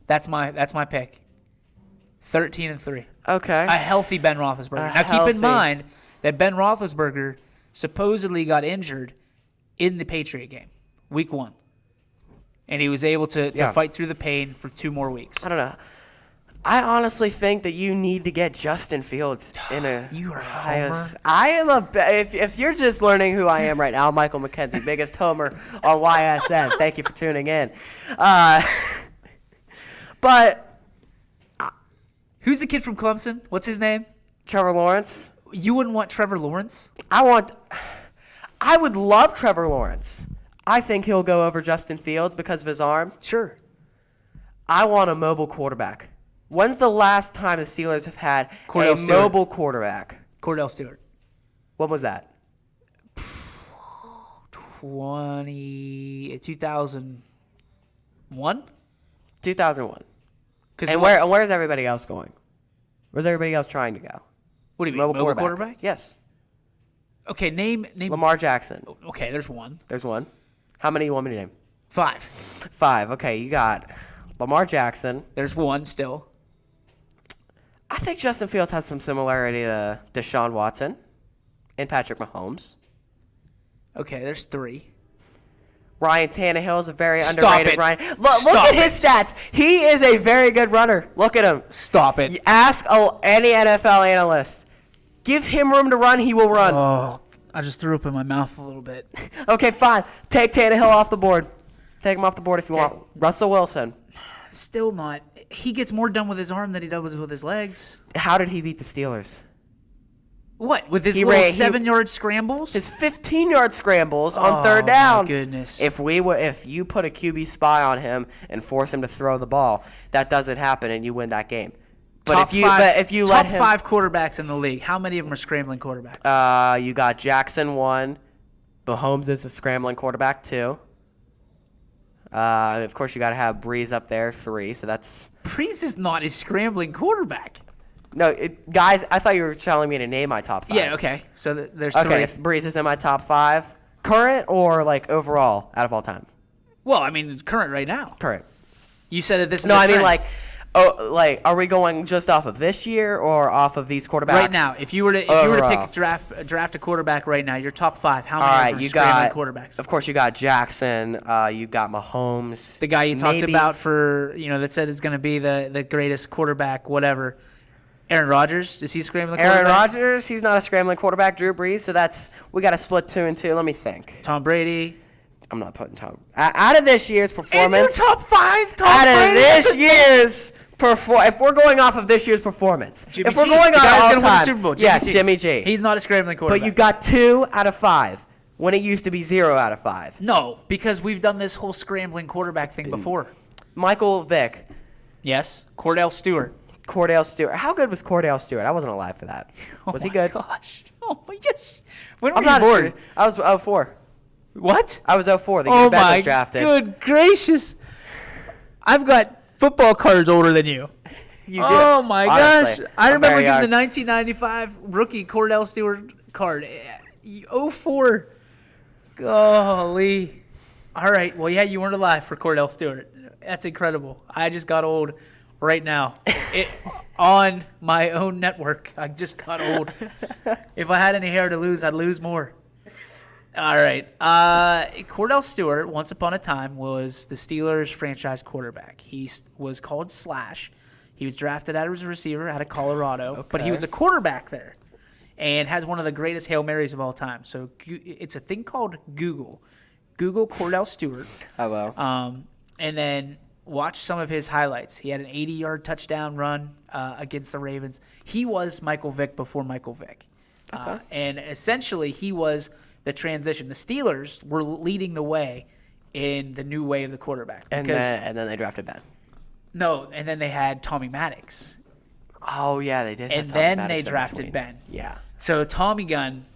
That's my pick. 13-3. Okay. A healthy Ben Roethlisberger. Now keep in mind that Ben Roethlisberger supposedly got injured in the Patriot game, week 1. And he was able to fight through the pain for 2 more weeks. I don't know. I honestly think that you need to get Justin Fields in a. You are a homer. I am if you're just learning who I am right now, Michael McKenzie, biggest homer on YSN. Thank you for tuning in. But who's the kid from Clemson? What's his name? Trevor Lawrence. You wouldn't want Trevor Lawrence? I would love Trevor Lawrence. I think he'll go over Justin Fields because of his arm. Sure. I want a mobile quarterback. When's the last time the Steelers have had mobile quarterback? Kordell Stewart. When was that? 2001? 2001. And where's everybody else going? Where's everybody else trying to go? What do you mean? Mobile quarterback? Yes. Okay, name. Lamar Jackson. Okay, there's one. There's one. How many you want me to name? 5. 5. Okay, you got Lamar Jackson. There's one still. I think Justin Fields has some similarity to Deshaun Watson and Patrick Mahomes. Okay, there's 3. Ryan Tannehill is a very Stop underrated it. Ryan. Look at his stats. He is a very good runner. Look at him. Stop it. You ask any NFL analyst. Give him room to run, he will run. Oh, I just threw up in my mouth a little bit. Okay, fine. Take Tannehill off the board. Take him off the board if you want. Russell Wilson. Still not. He gets more done with his arm than he does with his legs. How did he beat the Steelers? What? With his little 7-yard scrambles? His 15-yard scrambles on third down. Oh, my goodness. If you put a QB spy on him and force him to throw the ball, that doesn't happen and you win that game. But if you let him, top 5 quarterbacks in the league, how many of them are scrambling quarterbacks? You got Jackson 1. Mahomes is a scrambling quarterback 2. Of course, you got to have Breeze up there 3. So that's Breeze is not a scrambling quarterback. No, guys, I thought you were telling me to name my top 5. Yeah, okay. So there's 3. Okay, Breeze is in my top 5. Current or like overall out of all time? Well, I mean, current right now. Current. You said that this is No, I mean trend. are we going just off of this year or off of these quarterbacks? Right now, if you were to draft a quarterback right now, your top 5, how many of them are scrambling quarterbacks? Of course, you got Jackson. You got Mahomes. The guy you talked about that said is going to be the greatest quarterback, whatever. Aaron Rodgers, is he scrambling quarterback? Aaron Rodgers, he's not a scrambling quarterback. Drew Brees, so we got to split 2 and 2. Let me think. Tom Brady. I'm not putting Tom. Out of this year's performance. In your top 5, Tom out Brady. Of this year's if we're going off of this year's performance. Jimmy if we're G, going the on guy's all going to win the time, Super Bowl. yes, Jimmy G. He's not a scrambling quarterback. But you got 2 out of 5 when it used to be 0 out of 5. No, because we've done this whole scrambling quarterback thing before. Michael Vick. Yes. Kordell Stewart. Kordell Stewart. How good was Kordell Stewart? I wasn't alive for that. Was he good? Oh, my gosh. Oh, my gosh. When were I'm you not born? sure. I was 04. What? I was 04. The year Ben was drafted. Good gracious. I've got football cards older than you. You do. Oh, my Honestly, gosh. I remember very getting the young. 1995 rookie Kordell Stewart card. 04. Golly. All right. Well, yeah, you weren't alive for Kordell Stewart. That's incredible. I just got old right now. On my own network. I just got old. If I had any hair to lose, I'd lose more. All right. Kordell Stewart, once upon a time, was the Steelers' franchise quarterback. He was called Slash. He was drafted as a receiver out of Colorado, but he was a quarterback there and has one of the greatest Hail Marys of all time. So it's a thing called Google. Google Kordell Stewart. Oh, well. And then watch some of his highlights. He had an 80-yard touchdown run against the Ravens. He was Michael Vick before Michael Vick. Okay. And essentially, he was the transition. The Steelers were leading the way in the new way of the quarterback. And then they drafted Ben. No, and then they had Tommy Maddox. Oh, yeah, they did. And then they drafted Ben. Yeah. So Tommy Gunn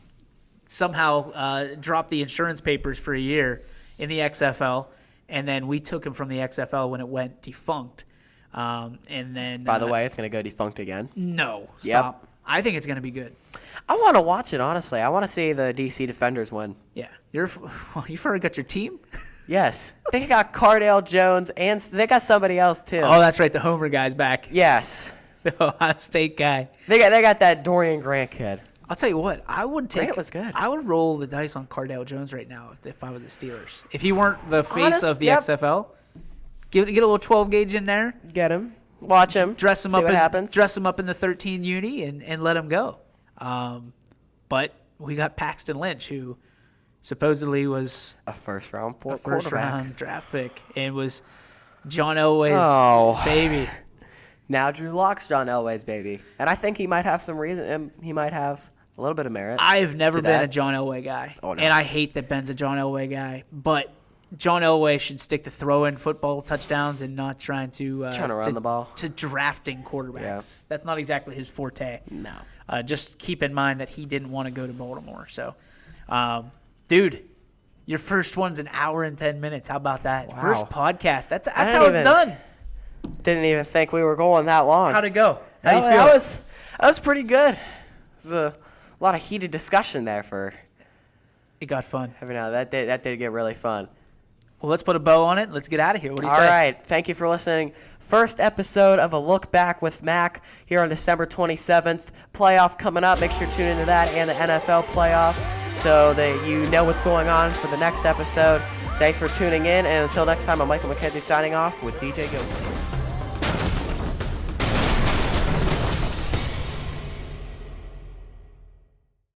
somehow dropped the insurance papers for a year in the XFL, and then we took him from the XFL when it went defunct. And then, by the way, it's going to go defunct again. No, stop. Yep. I think it's going to be good. I want to watch it, honestly. I want to see the DC Defenders win. Yeah. You've already got your team? Yes. They got Kordell Jones, and they got somebody else, too. Oh, that's right. The Homer guy's back. Yes. The Ohio State guy. They got that Dorian Grant kid. I'll tell you what. I would take. Grant was good. I would roll the dice on Kordell Jones right now if I were the Steelers. If he weren't the face of the XFL, get a little 12 gauge in there. Get him. Watch him. Dress him see up. What happens. Dress him up in the 13 uni and let him go. But we got Paxton Lynch, who supposedly was a first-round draft pick and was John Elway's baby. Now Drew Lock's John Elway's baby. And I think he might have some reason. He might have a little bit of merit. I've never been a John Elway guy. Oh, no. And I hate that Ben's a John Elway guy. But John Elway should stick to throwing football touchdowns and not trying to run the ball. To drafting quarterbacks. Yeah. That's not exactly his forte. No. Just keep in mind that he didn't want to go to Baltimore. So, dude, your first one's an hour and 10 minutes. How about that? Wow. First podcast. That's how it's done. Didn't even think we were going that long. How'd it go? How do you feel? That was pretty good. It was a lot of heated discussion there for It got fun. every now. That did get really fun. Well, let's put a bow on it. Let's get out of here. What do you All say? right. Thank you for listening. First episode of A Look Back with Mac here on December 27th. Playoff coming up. Make sure to tune into that and the NFL playoffs so that you know what's going on for the next episode. Thanks for tuning in, and until next time, I'm Michael McKenzie signing off with DJ Go.